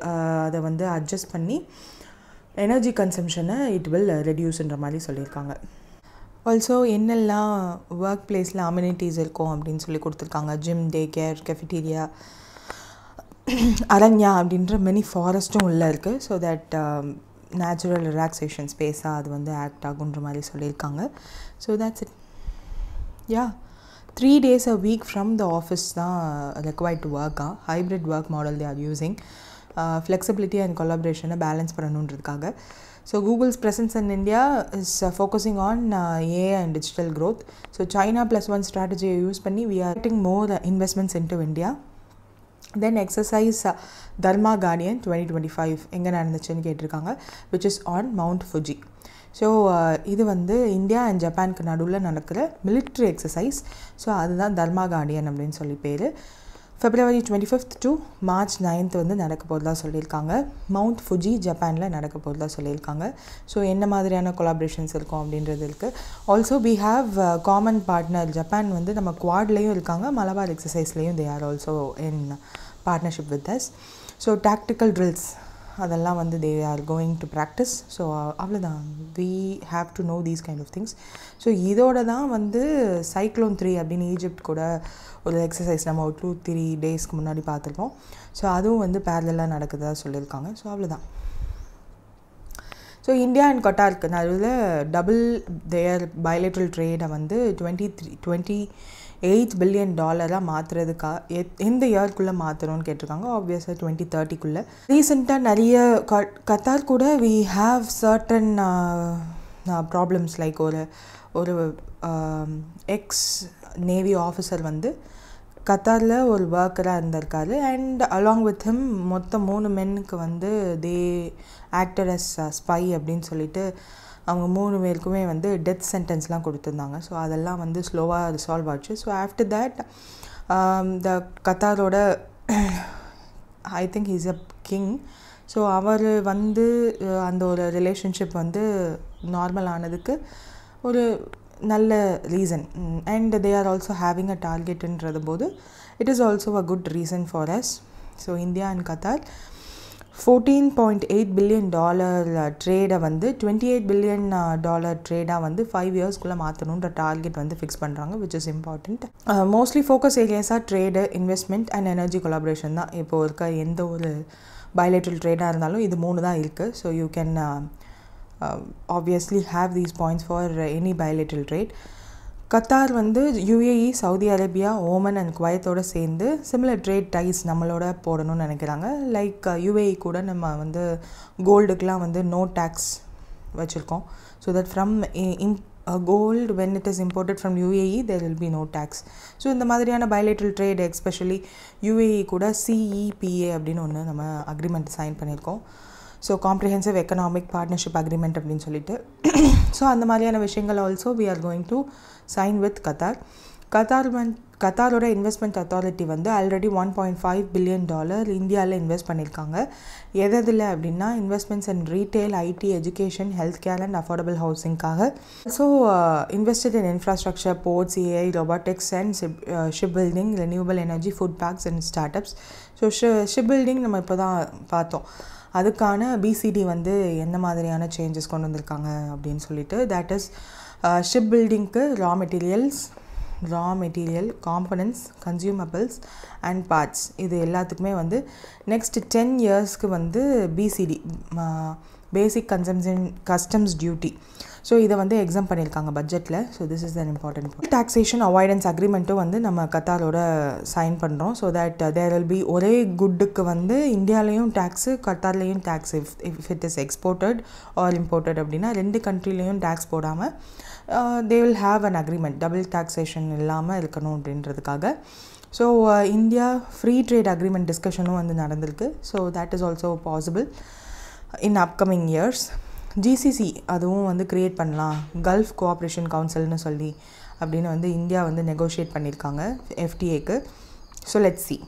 அதை வந்து adjust பண்ணி energy கன்சம்ஷனை it will ரெடியூஸ்ன்ற மாதிரி சொல்லியிருக்காங்க. ஆல்சோ என்னெல்லாம் ஒர்க் பிளேஸில் அம்யூனிட்டிஸ் இருக்கும் அப்படின்னு சொல்லி கொடுத்துருக்காங்க. ஜிம், டே கேர், கெஃபிடீரியா, அரண்யா அப்படின்ற மெனி ஃபாரஸ்ட்டும் உள்ளே இருக்குது. ஸோ தட் நேச்சுரல் ரிலாக்ஸேஷன் ஸ்பேஸாக அது வந்து ஆக்ட் ஆகுன்ற மாதிரி சொல்லியிருக்காங்க. So that's it. Yeah 3 days a week from the office தான் required to work. Hybrid work model they are using. Flexibility and collaboration balance பண்ணணுன்றதுக்காக. So Google's presence in India is focusing on AI and digital growth. So China plus one strategy use பண்ணி we are getting more investments into India. Then exercise Dharma Guardian 2025 எங்கே நடந்துச்சுன்னு கேட்டிருக்காங்க, which is on Mount Fuji. So இது வந்து India and ஜப்பானுக்கு நடுவில் நடக்கிற military exercise. So அதுதான் தர்மா கார்டியன் அப்படின்னு சொல்லி பேர். February 25th to March 9th வந்து நடக்க போகிறதா சொல்லியிருக்காங்க. மவுண்ட் ஃபுஜி ஜப்பானில் நடக்க போகிறதா சொல்லியிருக்காங்க. ஸோ என்ன மாதிரியான கொலாபரேஷன்ஸ் இருக்கும் அப்படின்றது இருக்குது. Also we have common partner. Japan வந்து நம்ம குவாட்லேயும் இருக்காங்க, மலபார் எக்ஸசைஸ்லேயும் they are also in partnership with us. So tactical drills அதெல்லாம் வந்து they are going to practise. So அவ்வளோதான், we have to know these kind of things. So இதோட தான் வந்து சைக்ளோன் 3 அப்படின்னு ஈஜிப்ட் கூட ஒரு எக்ஸசைஸ் நம்ம ஒரு 2-3 daysக்கு முன்னாடி பார்த்துருப்போம். ஸோ அதுவும் வந்து பேரலாக நடக்குதா சொல்லியிருக்காங்க. ஸோ அவ்வளோதான். ஸோ இந்தியா அண்ட் கட்டாருக்கு நடுவில் டபுள் தேர் பைலேட்ரல் ட்ரேடை வந்து $28 billion மாற்றுறதுக்காக எந்த இயர்க்குள்ளே மாற்றணும்னு கேட்டிருக்காங்க. ஆப்வியஸாக 2030க்குள்ளே. ரீசெண்டாக நிறைய கத்தார் கூட we have certain problems. Like ஒரு எக்ஸ் நேவி ஆஃபீஸர் வந்து கத்தாரில் ஒரு ஒர்க்கராக இருந்திருக்காரு. அண்ட் அலாங் வித் ஹிம் மொத்தம் 3 மென்னுக்கு வந்து தே ஆக்டர் அஸ் ஸ்பை அப்படின்னு சொல்லிட்டு அவங்க 3 பேருக்குமே வந்து டெத் சென்டென்ஸ்லாம் கொடுத்துருந்தாங்க. ஸோ அதெல்லாம் வந்து ஸ்லோவாக ரிசால்வ் ஆச்சு. ஸோ ஆஃப்டர் தேட் த கத்தாரோட I think he's a king. So அவர் வந்து அந்த ஒரு ரிலேஷன்ஷிப் வந்து நார்மல் ஆனதுக்கு ஒரு நல்ல reason. And they are also having a டார்கெட்டுன்றது போது it is also a good reason for us. So India and Qatar $14.8 billion ட்ரேடை வந்து $28 billion ட்ரேடாக வந்து 5 yearsக்குள்ளே மாற்றணுன்ற டார்கெட் வந்து ஃபிக்ஸ் பண்ணுறாங்க, which is important. Mostly focus ஏரியாஸாக trade, investment and energy collaboration தான். இப்போது இருக்க எந்த ஒரு பைலேட்ரல் ட்ரேடாக இருந்தாலும் இது 3 தான் இருக்குது. So you can obviously have these points for any bilateral trade. Qatar வந்து UAE, Saudi Arabia, Oman and குவைத்தோடு சேர்ந்து சிமிலர் ட்ரேட் டைஸ் நம்மளோட போடணும்னு நினைக்கிறாங்க. லைக் யுஏஇ கூட நம்ம வந்து கோல்டுக்கெலாம் வந்து நோ டேக்ஸ் வச்சுருக்கோம். So that from gold when it is imported from UAE there will be no tax. So இந்த மாதிரியான bilateral trade எஸ்பெஷலி UAE கூட CEPA அப்படின்னு ஒன்று நம்ம அக்ரிமெண்ட் சைன் பண்ணியிருக்கோம். So comprehensive economic partnership agreement அப்படின்னு சொல்லிட்டு. ஸோ அந்த மாதிரியான விஷயங்கள் also we are going to sign with Qatar. கத்தாரோட இன்வெஸ்ட்மெண்ட் அத்தாரிட்டி வந்து ஆல்ரெடி $1.5 பில்லியன் இந்தியாவில் இன்வெஸ்ட் பண்ணியிருக்காங்க. எதில் அப்படின்னா investments in retail, IT, education, health care and affordable ஹவுசிங்காக. So invested in infrastructure, ports, AI, robotics and ship building, renewable energy, food packs and start ups. So ship building நம்ம இப்போ தான் பார்த்தோம். அதுக்கான பிசிடி வந்து என்ன மாதிரியான சேஞ்சஸ் கொண்டு வந்திருக்காங்க அப்படின்னு சொல்லிட்டு, தட் இஸ் ஷிப் பில்டிங்க்கு raw material, components, consumables and parts, இது எல்லாத்துக்குமே வந்து நெக்ஸ்ட் 10 இயர்ஸ்க்கு வந்து BCD, basic customs duty, so இதை வந்து எக்ஸாம் பண்ணியிருக்காங்க பட்ஜெட்டில். So this is an important point. Taxation avoidance அக்ரிமெண்ட்டும் வந்து நம்ம கத்தாரோட சைன் பண்ணுறோம். So that there will be ஒரே குட்டுக்கு வந்து இந்தியாவிலையும் டேக்ஸு, கத்தார்லேயும் tax, if it is exported or imported அப்படின்னா 2 கண்ட்ரிலையும் டேக்ஸ் போடாமல் they will have an agreement, double taxation இல்லாமல் இருக்கணும் அப்படின்றதுக்காக. So India free trade agreement டிஸ்கஷனும் வந்து நடந்திருக்கு. So that is also possible in upcoming years. GCC அதுவும் வந்து க்ரியேட் பண்ணலாம், கல்ஃப் கோஆப்ரேஷன் கவுன்சில்னு சொல்லி அப்படின்னு வந்து இந்தியா வந்து நெகோஷியேட் பண்ணியிருக்காங்க எஃப்டிஏக்கு. ஸோ லெட்ஸ் சி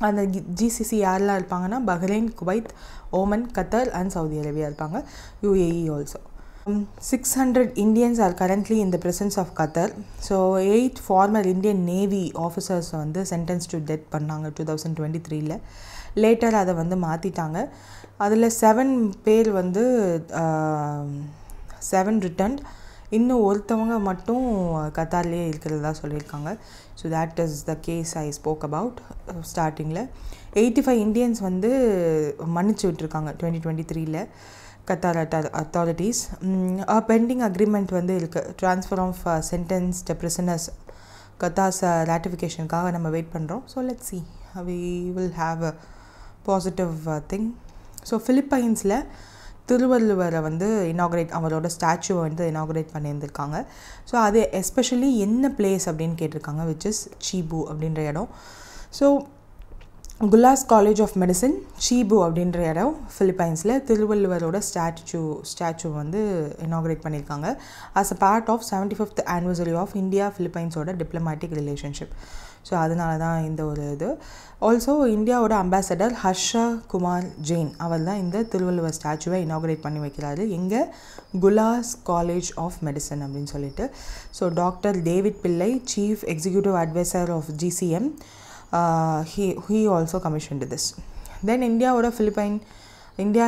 அந்த ஜிசிசி யாரெல்லாம் இருப்பாங்கன்னா Bahrain, Kuwait, Oman, Qatar and Saudi Arabia இருப்பாங்க, UAE also. 600 Indians are currently in the presence of Qatar. So 8 former Indian Navy officers வந்து sentenced to death பண்ணாங்க 2023ல. Later அதை வந்து மாற்றிட்டாங்க. அதில் 7 பேர் வந்து 7 ரிட்டர்ன்ட், இன்னும் ஒருத்தவங்க மட்டும் கத்தார்லேயே இருக்கிறதா சொல்லியிருக்காங்க. So that is the case I spoke about ஸ்டார்டிங்கில். 85 இண்டியன்ஸ் வந்து மன்னிச்சு விட்டுருக்காங்க 2023ல கத்தார் அத்தாரிட்டிஸ். பெண்டிங் அக்ரிமெண்ட் வந்து இருக்குது, transfer of sentenced prisoners, Qatar's ராட்டிஃபிகேஷனுக்காக நம்ம வெயிட் பண்ணுறோம். So let's see, we will have a positive thing. So ஃபிலிப்பைன்ஸில் திருவள்ளுவரை வந்து இனாக்ரேட், அவரோட ஸ்டாச்சுவை வந்து இனாக்ரேட் பண்ணியிருந்திருக்காங்க. ஸோ அது எஸ்பெஷலி என்ன பிளேஸ் அப்படின்னு கேட்டிருக்காங்க, விச் இஸ் சீபு அப்படின்ற இடம். So Gullas college of medicine, சீபு அப்படின்ற இடம் ஃபிலிப்பைன்ஸில் திருவள்ளுவரோட ஸ்டாச்சு வந்து இனாக்ரேட் பண்ணியிருக்காங்க as a part of 75th anniversary of India ஃபிலிப்பைன்ஸோட டிப்ளமேட்டிக் ரிலேஷன்ஷிப். ஸோ அதனால தான் இந்த ஒரு இது. ஆல்சோ இந்தியாவோட அம்பாசடர் ஹர்ஷா குமார் ஜெயின் அவர் தான் இந்த திருவள்ளுவர் ஸ்டாச்சுவை இனாக்ரேட் பண்ணி வைக்கிறாரு. எங்கே? குலாஸ் காலேஜ் ஆஃப் மெடிசன் அப்படின்னு சொல்லிட்டு. So doctor David Pillai, chief executive adviser of GCM, he also commissioned this. Then India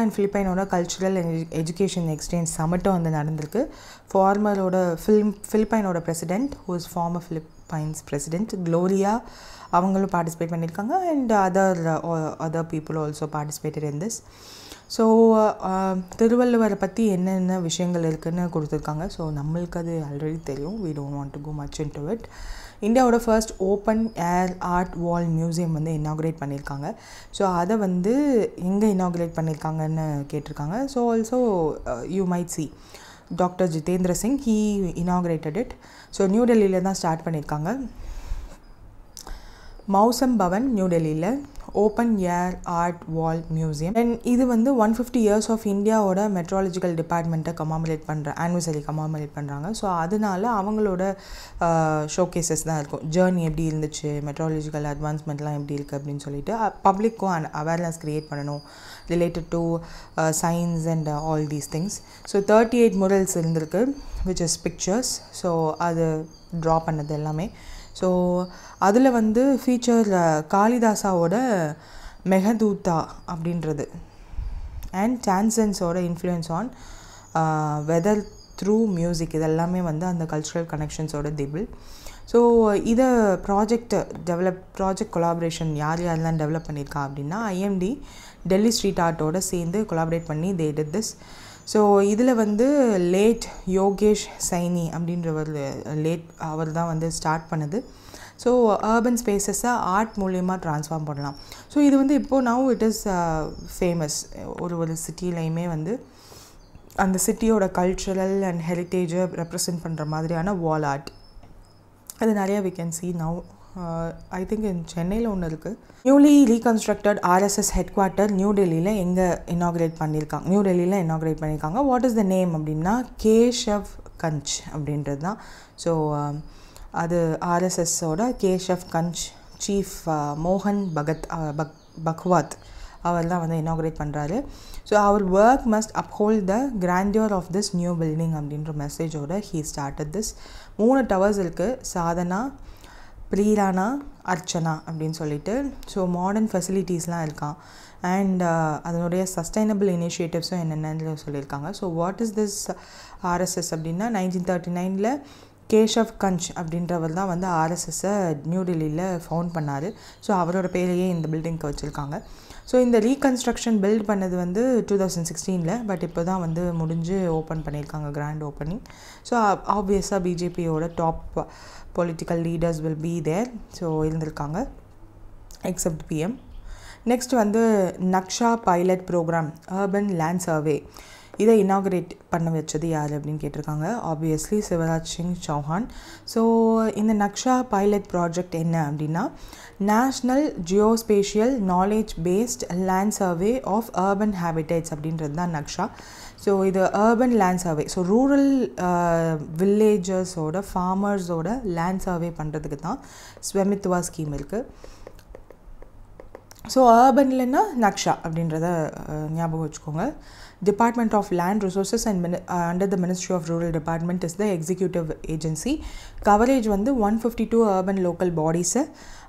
and Philippine cultural education exchange சமிட்டும் வந்து நடந்திருக்கு. ஃபார்மரோட ஃபிலிப்பைனோட president, who is former Philippines president Gloria, அவங்களும் பார்ட்டிசிபேட் பண்ணியிருக்காங்க. And other people also participated in this. So திருவள்ளுவரை பற்றி என்னென்ன விஷயங்கள் இருக்குதுன்னு கொடுத்துருக்காங்க. ஸோ நம்மளுக்கு அது ஆல்ரெடி தெரியும், we don't want to go much into it. இந்தியாவோட first open air art wall museum வந்து இனாக்ரேட் பண்ணியிருக்காங்க. ஸோ அதை வந்து எங்கே இனாக்ரேட் பண்ணியிருக்காங்கன்னு கேட்டிருக்காங்க. So also you might C doctor Jitendra Singh, he inaugurated it. So new டெல்லியில் தான் ஸ்டார்ட் பண்ணியிருக்காங்க. மௌசம் பவன், நியூ டெல்லியில் open air art wall museum. And இது வந்து 150 years ஆஃப் இந்தியாவோட மெட்ராலஜிக்கல் டிபார்ட்மெண்ட்டை ஆனிவர்சரி கமாமரேட் பண்ணுறாங்க. ஸோ அதனால அவங்களோட ஷோகேசஸ் தான் இருக்கும். ஜேர்னி எப்படி இருந்துச்சு, மெட்ராலஜிக்கல் அட்வான்ஸ்மெண்ட்லாம் எப்படி இருக்குது அப்படின்னு சொல்லிட்டு பப்ளிக்கும் அவேர்னஸ் க்ரியேட் பண்ணணும் related to science and all these things. So 38 murals இருந்திருக்கு, விச் இஸ் பிக்சர்ஸ். ஸோ அது ட்ரா பண்ணது எல்லாமே. ஸோ அதில் வந்து ஃபீச்சர் காளிதாசாவோட மெகதூத்தா அப்படின்றது அண்ட் சான்சன்ஸோட influence on weather through music, இதெல்லாமே வந்து அந்த கல்ச்சுரல் கனெக்ஷன்ஸோட திபிள். ஸோ இதை ப்ராஜெக்ட் கொலாபரேஷன் யாரெல்லாம் டெவலப் பண்ணியிருக்கா அப்படின்னா IMD டெல்லி ஸ்ட்ரீட் ஆர்ட்டோட சேர்ந்து கொலாபரேட் பண்ணி தே டிட் திஸ். ஸோ இதில் வந்து லேட் யோகேஷ் சைனி அப்படின்றவர் அவர் தான் வந்து ஸ்டார்ட் பண்ணுது. ஸோ அர்பன் ஸ்பேசஸை ஆர்ட் மூலயமா ட்ரான்ஸ்ஃபார்ம் பண்ணலாம். ஸோ இது வந்து இப்போது நவ் இட் இஸ் ஃபேமஸ். ஒரு சிட்டிலையுமே வந்து அந்த சிட்டியோட கல்ச்சுரல் அண்ட் ஹெரிட்டேஜை ரெப்ரசன்ட் பண்ணுற மாதிரியான வால் ஆர்ட் அது நிறையா we can see now. I think சென்னையில் ஒன்று இருக்குது. Newly reconstructed RSS head quarter new டெல்லியில் இனாக்ரேட் பண்ணியிருக்காங்க. வாட் இஸ் த நேம் அப்படின்னா கேஷவ் கஞ்ச் அப்படின்றது தான். ஸோ அது ஆர்எஸ்எஸோட கேஷவ் கஞ்ச் சீஃப் மோகன் பக்வாத் அவர் தான் வந்து இனாக்ரேட் பண்ணுறாரு. ஸோ அவர் work must uphold the grandeur of this new building அப்படின்ற மெசேஜோட ஹீ ஸ்டார்டட் திஸ். 3 டவர்ஸ் இருக்குது, சாதனா, ப்ரீரானா, அர்ச்சனா அப்படின்னு சொல்லிட்டு. ஸோ மாடர்ன் ஃபெசிலிட்டிஸ்லாம் இருக்கான். அண்ட் அதனுடைய சஸ்டைனபிள் இனிஷியேட்டிவ்ஸும் என்னென்னு சொல்லியிருக்காங்க. So what is this RSS அப்படின்னா 1939 கேஷவ் கஞ்ச் அப்படின்றவர் தான் வந்து ஆர்எஸ்எஸ்ஸை நியூ டெல்லியில் ஃபவுண்ட் பண்ணார். ஸோ அவரோட பேரையே இந்த பில்டிங்க்கு வச்சுருக்காங்க. ஸோ இந்த ரீகன்ஸ்ட்ரக்ஷன் பில்ட் பண்ணது வந்து 2016, பட் இப்போ தான் வந்து முடிஞ்சு ஓப்பன் பண்ணியிருக்காங்க, கிராண்ட் ஓப்பனிங். ஸோ ஆப்வியஸாக பிஜேபியோட top political leaders will be there. So இருந்திருக்காங்க எக்ஸப்ட் பிஎம். நெக்ஸ்ட் வந்து Naksha pilot program urban land survey, இதை இனாக்ரேட் பண்ண வச்சது யார் அப்படின்னு கேட்டிருக்காங்க. ஆப்வியஸ்லி சிவராஜ் சிங் சௌஹான். ஸோ இந்த நக்ஷா பைலட் ப்ராஜெக்ட் என்ன அப்படின்னா national geospatial knowledge based land survey of urban habitats அப்படின்றது தான் நக்ஷா. ஸோ இது urban land survey, so rural வில்லேஜஸோட ஃபார்மர்ஸோட லேண்ட் சர்வே பண்ணுறதுக்கு தான் ஸ்வமித்வா ஸ்கீம் இருக்குது. ஸோ அர்பன்லன்னா நக்ஷா அப்படின்றத ஞாபகம் வச்சுக்கோங்க. Department of Land Resources and under the Ministry of Rural Department is the executive agency. Coverage வந்து 152 urban local bodies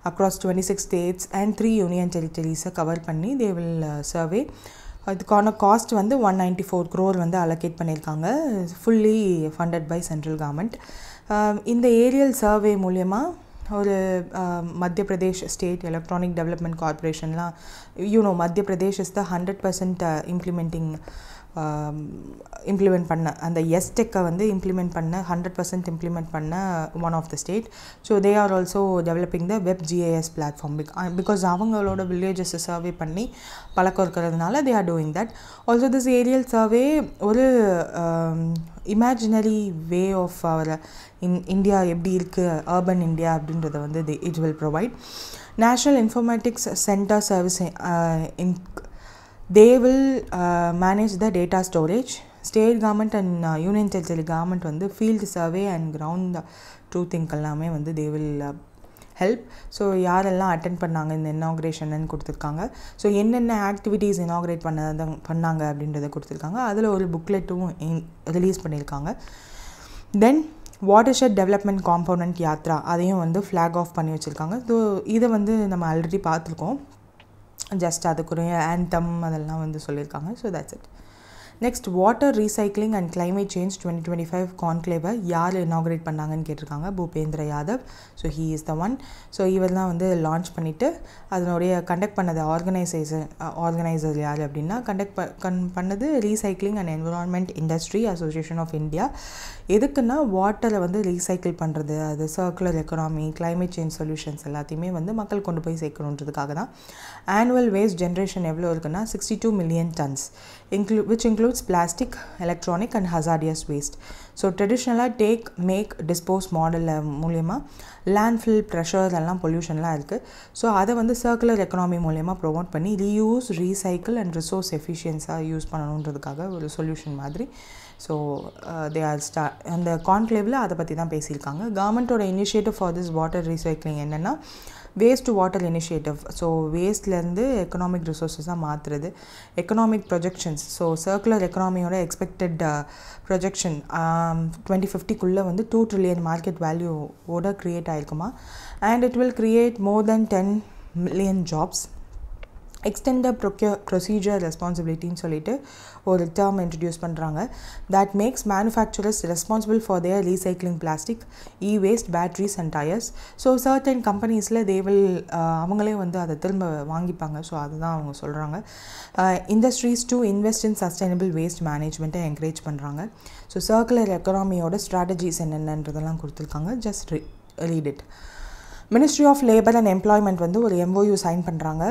across 26 states and 3 union territories cover பண்ணி they will survey. அதுக்கான cost வந்து 194 crore வந்து allocate பண்ணியிருக்காங்க, fully funded by central government. இந்த Ariel survey மூலயமா ஒரு மத்திய பிரதேஷ் ஸ்டேட் எலக்ட்ரானிக் டெவலப்மெண்ட் கார்பரேஷன்லாம் மத்திய பிரதேஷ் இஸ் த 100% இம்ப்ளிமெண்ட் பண்ண அந்த எஸ்டெக்கை வந்து இம்ப்ளிமெண்ட் பண்ண 100% இம்ப்ளிமெண்ட் பண்ண one of the state. So they are also developing the web GIS platform because அவங்களோட வில்லேஜஸை சர்வே பண்ணி பழக்கம் இருக்கிறதுனால they are doing that. Also this aerial survey ஒரு imaginary way of our India எப்படி இருக்குது, அர்பன் இந்தியா அப்படின்றத வந்து it will provide. National informatics centre service they will manage the data storage. State government and union territory government வந்து field survey and ground truthing எல்லாமே வந்து they will help. So யாரெல்லாம் attend பண்ணாங்க இந்த இனாக்ரேஷன்னு கொடுத்துருக்காங்க. So என்னென்ன ஆக்டிவிட்டீஸ் இனாக்ரேட் பண்ணாங்க அப்படின்றத கொடுத்துருக்காங்க. அதில் ஒரு புக்லெட்டும் ரிலீஸ் பண்ணியிருக்காங்க. தென் வாட்டர்ஷெட் டெவலப்மெண்ட் காம்பவுண்ட் யாத்ரா அதையும் வந்து ஃப்ளாக் ஆஃப் பண்ணி வச்சுருக்காங்க. ஸோ இதை வந்து நம்ம ஆல்ரெடி பார்த்துருக்கோம், ஜஸ்ட் அதுக்குரிய ஆந்தம் அதெல்லாம் வந்து சொல்லியிருக்காங்க. So that's it. Next water recycling and climate change 2025 கான்க்ளேவை யார் இனாக்ரேட் பண்ணாங்கன்னு கேட்டிருக்காங்க. Bhupendra Yadav. So he is the one. So இவர் தான் வந்து லான்ச் பண்ணிவிட்டு அதனுடைய கண்டக்ட் பண்ணது ஆர்கனைசர் யார் அப்படின்னா பண்ணது recycling and environment industry association of India. எதுக்குன்னா வாட்டரை வந்து ரீசைக்கிள் பண்ணுறது, அது circular economy, climate change solutions எல்லாத்தையுமே வந்து மக்கள் கொண்டு போய் சேர்க்கணுன்றதுக்காக தான். ஆனுவல் வேஸ்ட் ஜென்ரேஷன் எவ்வளோ இருக்குன்னா 62 million tons, which includes plastic, electronic and hazardous waste. So ட்ரெடிஷ்னலாக மேக் டிஸ்போஸ் மாடலில் மூலயமா லேண்ட்ஃபில் ப்ரெஷர் எல்லாம் பொல்யூஷன்லாம் இருக்குது. ஸோ அதை வந்து சர்க்குலர் எக்கனாமி மூலயமா ப்ரொமோட் பண்ணி ரீயூஸ், ரீசைக்கிள் அண்ட் ரிசோர்ஸ் எஃபிஷியன்ஸாக யூஸ் பண்ணணுன்றதுக்காக ஒரு சொல்யூஷன் மாதிரி. ஸோ தே ஆர் அந்த கான்க்ளேவில் அதை பற்றி தான் பேசியிருக்காங்க. கவர்மெண்ட்டோட initiative for this water recycling என்னென்னா waste to water initiative. So வேஸ்ட்லேருந்து எக்கனாமிக் ரிசோர்ஸஸாக மாற்றுறது, எக்கனாமிக் ப்ரொஜெக்ஷன்ஸ். ஸோ சர்க்குலர் எக்கனாமியோட எக்ஸ்பெக்டட் ப்ரொஜெக்ஷன் 2050 வந்து 2 trillion மார்க்கெட் வேல்யூவோட க்ரியேட் ஆகிருக்குமா. And it will create more than 10 million jobs. Extended procedure ரெஸ்பான்சிபிலிட்டின்னு சொல்லிட்டு ஒரு டேர்ம் இன்ட்ரடியூஸ் பண்ணுறாங்க. That makes manufacturers responsible for their recycling plastic, waste, batteries and tyres. So certain கம்பெனிஸில் அவங்களே வந்து அதை திரும்ப வாங்கிப்பாங்க. ஸோ அதுதான் அவங்க சொல்கிறாங்க. Industries to invest in sustainable waste மேனேஜ்மெண்ட்டை என்கரேஜ் பண்ணுறாங்க. ஸோ சர்க்குலர் எக்கனாமியோட ஸ்ட்ராட்டஜிஸ் என்னென்னன்றதெல்லாம் கொடுத்துருக்காங்க. Just read it. Ministry of labour and employment வந்து ஒரு MOU சைன் பண்ணுறாங்க.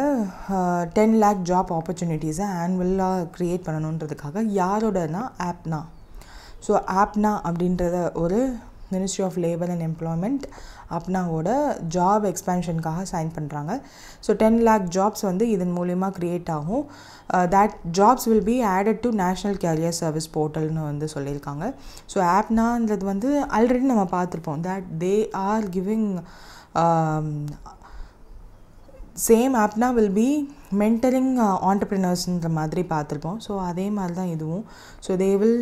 10 lakh ஜாப் ஆப்பர்ச்சுனிட்டிஸை ஆனுவலாக க்ரியேட் பண்ணணுன்றதுக்காக. யாரோடனா ஆப்னா. ஸோ ஆப்னா அப்படின்றத ஒரு ministry of labour and employment அப்னாவோட ஜாப் எக்ஸ்பேன்ஷனுக்காக சைன் பண்ணுறாங்க. ஸோ 10 lakh ஜாப்ஸ் வந்து இதன் மூலிமா க்ரியேட் ஆகும். That jobs will be added to national career service போர்ட்டல்னு வந்து சொல்லியிருக்காங்க. ஸோ ஆப்னான்றது வந்து ஆல்ரெடி நம்ம பார்த்துருப்போம். That they are giving same Apna will be mentoring ஆண்டர்ப்ரினர்ஸ்ன்ற மாதிரி பார்த்துருப்போம். ஸோ அதே மாதிரி தான் இதுவும். So they will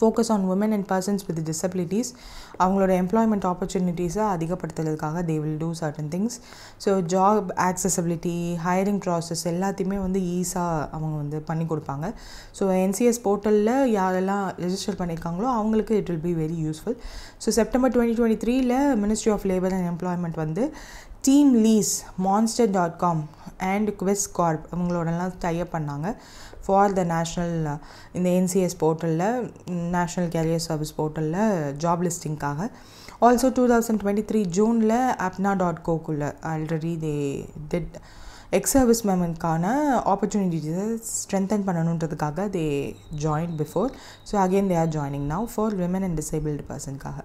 focus on women and persons with disabilities. அவங்களோட எம்ப்ளாய்மெண்ட் ஆப்பர்ச்சுனிட்டிஸை அதிகப்படுத்துறதுக்காக they will do certain things. So job accessibility, hiring process எல்லாத்தையுமே வந்து ஈஸாக அவங்க வந்து பண்ணி கொடுப்பாங்க. ஸோ NCS போர்ட்டலில் யாரெல்லாம் ரெஜிஸ்டர் பண்ணியிருக்காங்களோ அவங்களுக்கு it will be very useful. So September 2023 ministry of labour and employment வந்து team lease, monster.com and Quess Corp அவங்களோடலாம் டைப் பண்ணாங்க ஃபார் த நேஷ்னல் இந்த NCS போர்ட்டலில், நேஷ்னல் கேரியர் சர்வீஸ் போர்ட்டலில் ஜாப் லிஸ்டிங்காக. ஆல்சோ 2023 ஜூனில் apna.co-குள்ளே already they did ex service மேனுக்கான ஆப்பர்ச்சுனிட்டிஸை ஸ்ட்ரென்தன் பண்ணணுன்றதுக்காக they join before. So again they are joining now for women and disabled பர்சனுக்காக.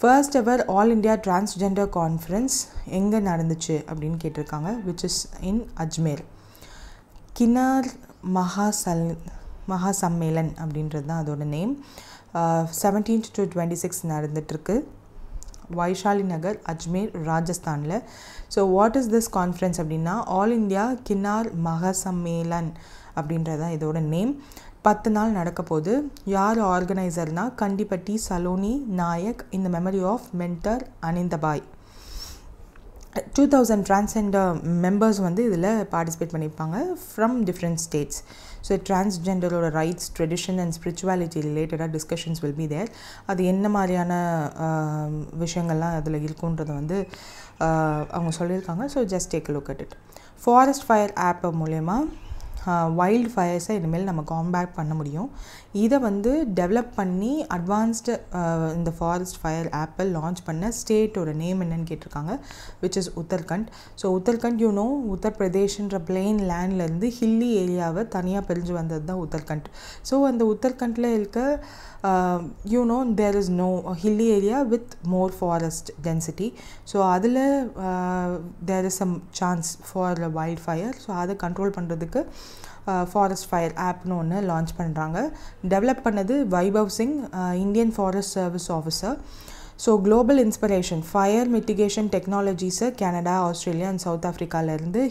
First ever all India transgender conference எங்கே நடந்துச்சு அப்படின்னு கேட்டிருக்காங்க, which is in Ajmer. Kinnar Mahasammelan அப்படின்றது தான் அதோட நேம். 17 to 26 நடந்துகிட்ருக்கு, வைஷாலி நகர், அஜ்மேர், ராஜஸ்தானில். So what is this conference அப்படின்னா ஆல் இந்தியா கின்னார் மகாசம்மேளன் அப்படின்றது தான் இதோட நேம். 10 நாள் நடக்க போகுது. யார் ஆர்கனைசர்னால் கண்டிப்பட்டி Saloni Nayak in the memory of mentor Anindabai. 2000 transgender members வந்து இதில் பார்ட்டிசிபேட் பண்ணியிருப்பாங்க ஃப்ரம் டிஃப்ரெண்ட் ஸ்டேட்ஸ். ஸோ டிரான்ஸ்ஜெண்டரோட ரைட்ஸ், ட்ரெடிஷன் அண்ட் ஸ்பிரிச்சுவாலிட்டி ரிலேட்டடாக டிஸ்கஷன்ஸ் வில் பி தேர். அது என்ன மாதிரியான விஷயங்கள்லாம் அதில் இருக்குன்றதை வந்து அவங்க சொல்லியிருக்காங்க. So just take a look at it. Forest fire app மூலயமா வைல்டு ஃபயர்ஸை இனிமேல் நம்ம காம்பேக்ட் பண்ண முடியும். இதை வந்து டெவலப் பண்ணி அட்வான்ஸ்டு இந்த ஃபாரஸ்ட் ஃபயர் ஆப்பை லான்ச் பண்ண ஸ்டேட்டோட நேம் என்னன்னு கேட்டிருக்காங்க, which is Uttarakhand. So Uttarakhand உத்தரப்பிரதேஷ்ன்ற பிளெயின் லேண்ட்லேருந்து ஹில்லி ஏரியாவை தனியாக பிரிஞ்சு வந்தது தான் உத்தரகண்ட். ஸோ அந்த உத்தரகண்டில் இருக்க there is no hilly area with more forest density. So அதில் there is some chance for wildfire. So அதை கண்ட்ரோல் பண்ணுறதுக்கு ஃபாரஸ்ட் ஃபயர் ஆப்னு ஒன்று லான்ச் பண்ணுறாங்க. டெவலப் பண்ணது Vaibhav Singh, Indian forest service officer. So global inspiration fire mitigation டெக்னாலஜிஸை Canada, Australia and south ஆஃப்ரிக்காவிலேருந்து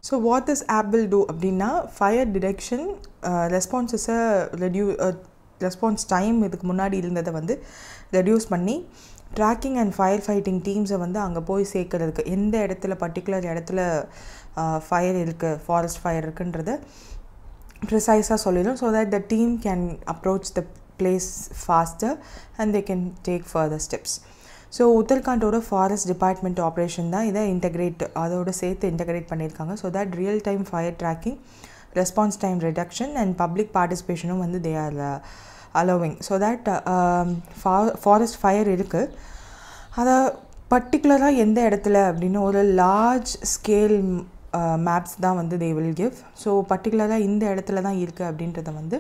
so what this app will do அப்படின்னா fire detection ரெஸ்பான்சஸை ரெஸ்பான்ஸ் டைம் இதுக்கு முன்னாடி இருந்ததை வந்து ரெடியூஸ் பண்ணி ட்ராக்கிங் அண்ட் ஃபயர் ஃபைட்டிங் டீம்ஸை வந்து அங்கே போய் சேர்க்கறதுக்கு, எந்த இடத்துல பர்டிகுலர் இடத்துல ஃபயர் இருக்குது, ஃபாரஸ்ட் ஃபயர் இருக்குன்றதை ப்ரிசைஸாக சொல்லிடும். So that the team can approach the place faster and they can take further steps. So உத்தரகாண்டோட ஃபாரஸ்ட் டிபார்ட்மெண்ட் ஆப்ரேஷன் தான் இதை அதோட சேர்த்து இன்டகிரேட் பண்ணியிருக்காங்க. So that real time fire tracking, response time reduction and public பார்ட்டிசிபேஷனும் வந்து they are allowing. So that forest fire இருக்குது, அதை பர்டிகுலராக எந்த இடத்துல அப்படின்னு ஒரு லார்ஜ் ஸ்கேல் மேப்ஸ் தான் வந்து தே வில் கிவ். ஸோ பர்டிகுலராக இந்த இடத்துல தான் இருக்குது அப்படின்றத வந்து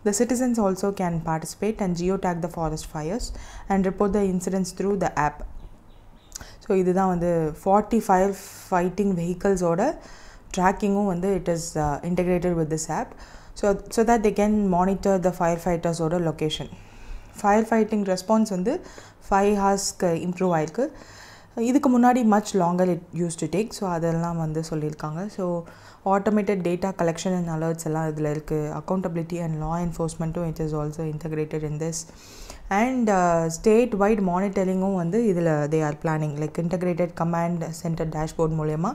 the citizens also can participate and geotag the forest fires and report the incidents through the app. So இதுதான் வந்து 40 ஃபயர் ஃபைட்டிங் வெஹிக்கல்ஸோட ட்ராக்கிங்கும் வந்து it is integrated with this app. So that they can monitor the firefighters ஓட location. Fire fighting response வந்து 5 ஹார்ஸ்க்கு improve ஆகிருக்கு. இதுக்கு முன்னாடி much longer it use to take. So அதெல்லாம் வந்து சொல்லியிருக்காங்க. So automated data collection and alerts எல்லாம் இதில் இருக்குது. அக்கௌண்டபிலிட்டி அண்ட் லா என்ஃபோர்ஸ்மெண்ட்டும் it is also integrated in this. And state wide மானிட்டரிங்கும் வந்து இதில் they are planning like integrated command centre dashboard மூலயமா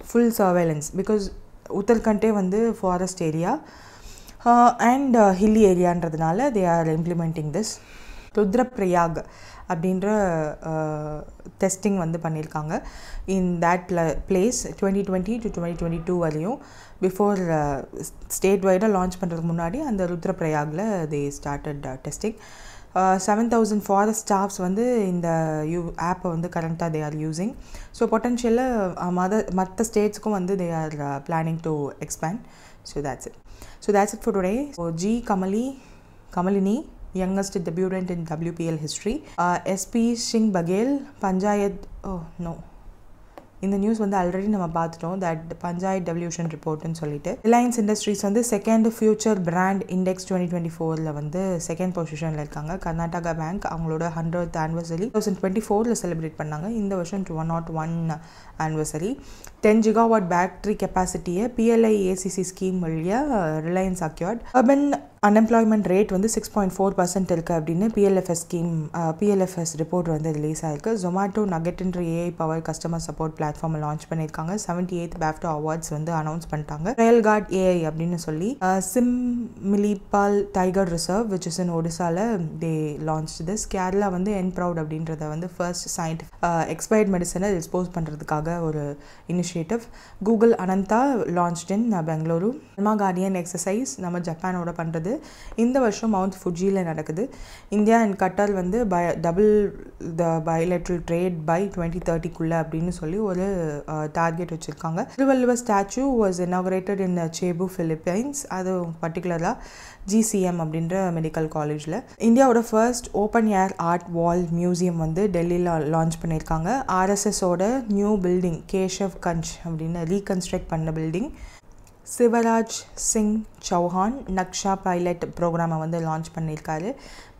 ஃபுல் சர்வேலன்ஸ். பிகாஸ் உத்தரகண்டே வந்து ஃபாரஸ்ட் ஏரியா அண்ட் ஹில்லி ஏரியான்றதுனால they are implementing this. Rudraprayag அப்படின்ற testing வந்து பண்ணியிருக்காங்க இன் தேட் பிளேஸ் 2020 to 2022 வரையும். பிஃபோர் ஸ்டேட் வைடாக லான்ச் பண்ணுறதுக்கு முன்னாடி அந்த ருத்ரப்பிரயாகில் they started testing. 7,000 forest staffs வந்து இந்த ஆப்பை வந்து கரண்ட்டாக தே ஆர் யூஸிங். ஸோ பொட்டன்ஷியலாக மற்ற ஸ்டேட்ஸ்க்கும் வந்து they are planning to expand. So that's it for today. So G Kamalini, youngest debutant in WPL history. SP Singh Baghel, Panchayat, oh no, இந்த நியூஸ் வந்து ஆல்ரெடி நம்ம பார்த்துட்டோம், தட் பஞ்சாயத் டெவல்யூஷன் ரிப்போர்ட்னு சொல்லிட்டு. Reliance industries வந்து செகண்ட் ஃபியூச்சர் பிராண்ட் இண்டெக்ஸ் 2024 வந்து second பொசிஷனில் இருக்காங்க. Karnataka bank அவங்களோட 100th ஆனிவர்சரி 2024 செலிப்ரேட் பண்ணாங்க. இந்த வருஷம் 101 ஆனிவர்சரி. 10 gigawatt பேட்டரி கெப்பாசிட்டியை PLI ACC ஸ்கீம் வழியாக Reliance acquired. Urban unemployment rate வந்து 6.4% இருக்குது அப்படின்னு PLFS ரிப்போர்ட் வந்து ரிலீஸ் ஆயிருக்கு. ஜொமேட்டோ நகெட்ன்ற AI பவர் கஸ்டமர் சப்போர்ட் பிளாட்ஃபார்மை லான்ச் பண்ணியிருக்காங்க. 78th BAFTA அவார்ட்ஸ் வந்து அனௌன்ஸ் பண்ணிட்டாங்க. ட்ரையல் கார்ட் AI அப்படின்னு சொல்லி Similipal tiger reserve which is in ஒடிசாவில் தே லான்ச் திஸ். கேரளா வந்து என்ப்ரவுட் அப்படின்றத வந்து ஃபர்ஸ்ட் எக்ஸ்பயர்ட் மெடிசனை டிஸ்போஸ் பண்ணுறதுக்காக ஒரு இனிஷியேட்டிவ். கூகுள் அனந்தா லான்ச்ட் இன் பெங்களூரு. கார்டியன் எக்ஸசைஸ் நம்ம ஜப்பானோட பண்ணுறது இந்த வருஷம் மவுண்ட் ஃபுஜியில் நடக்குது. இந்தியா அண்ட் கட்டார் வந்து double the bilateral trade by 2030 அப்படின்னு சொல்லி ஒரு டார்கெட் வச்சுருக்காங்க. Thiruvalluvar statue was inaugurated in Cebu Philippines. அது பர்டிகுலராக GCM அப்படின்ற மெடிக்கல் காலேஜில். இந்தியாவோட first open air art wall museum வந்து டெல்லியில் லான்ச் பண்ணியிருக்காங்க. RSSோட நியூ பில்டிங் கேஷவ் கஞ்ச் அப்படின்னு ரீகன்ஸ்ட்ரக்ட் பண்ண பில்டிங். சிவராஜ் சிங் சௌஹான் நக்ஷா பைலட் ப்ரோக்ராமை வந்து லான்ச் பண்ணியிருக்காரு.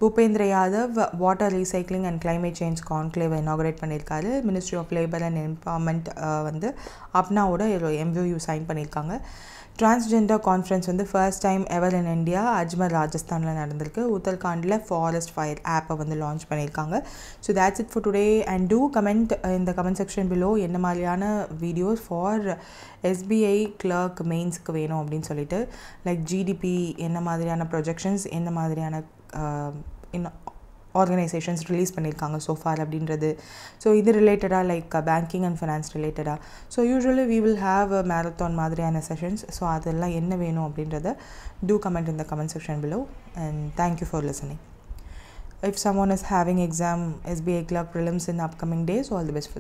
Bhupendra Yadav water recycling and climate change கான்க்ளேவை இனாகரேட் பண்ணியிருக்காரு. Ministry of labour and empowerment வந்து அப்னாவோட MOU சைன் பண்ணியிருக்காங்க. டிரான்ஸ்ஜெண்டர் கான்ஃபரன்ஸ் வந்து first time ever in India Ajmer ராஜஸ்தானில் நடந்திருக்கு. உத்தரகாண்டில் ஃபாரஸ்ட் ஃபயர் ஆப்பை வந்து லான்ச் பண்ணியிருக்காங்க. So that's it for today and do comment இந்த கமெண்ட் செக்ஷன் பிலோ என்ன மாதிரியான வீடியோஸ் ஃபார் SBI கிளர்க் மெயின்ஸுக்கு வேணும் அப்படின்னு சொல்லிட்டு, லைக் GDP என்ன மாதிரியான ப்ரொஜெக்ஷன்ஸ் என்ன மாதிரியான ஆர்கனைசேஷன்ஸ் ரிலீஸ் பண்ணியிருக்காங்க சோஃபார் அப்படின்றது. ஸோ இது ரிலேட்டடாக லைக் பேங்கிங் அண்ட் ஃபினான்ஸ் ரிலேட்டடாக. So usually we will have a marathon மாதிரியான செஷன்ஸ். ஸோ அதெல்லாம் என்ன வேணும் அப்படின்றத do comment in the comment section below and thank you for listening. If someone is having exam SBI clerk prelims in the upcoming days, all the best for them.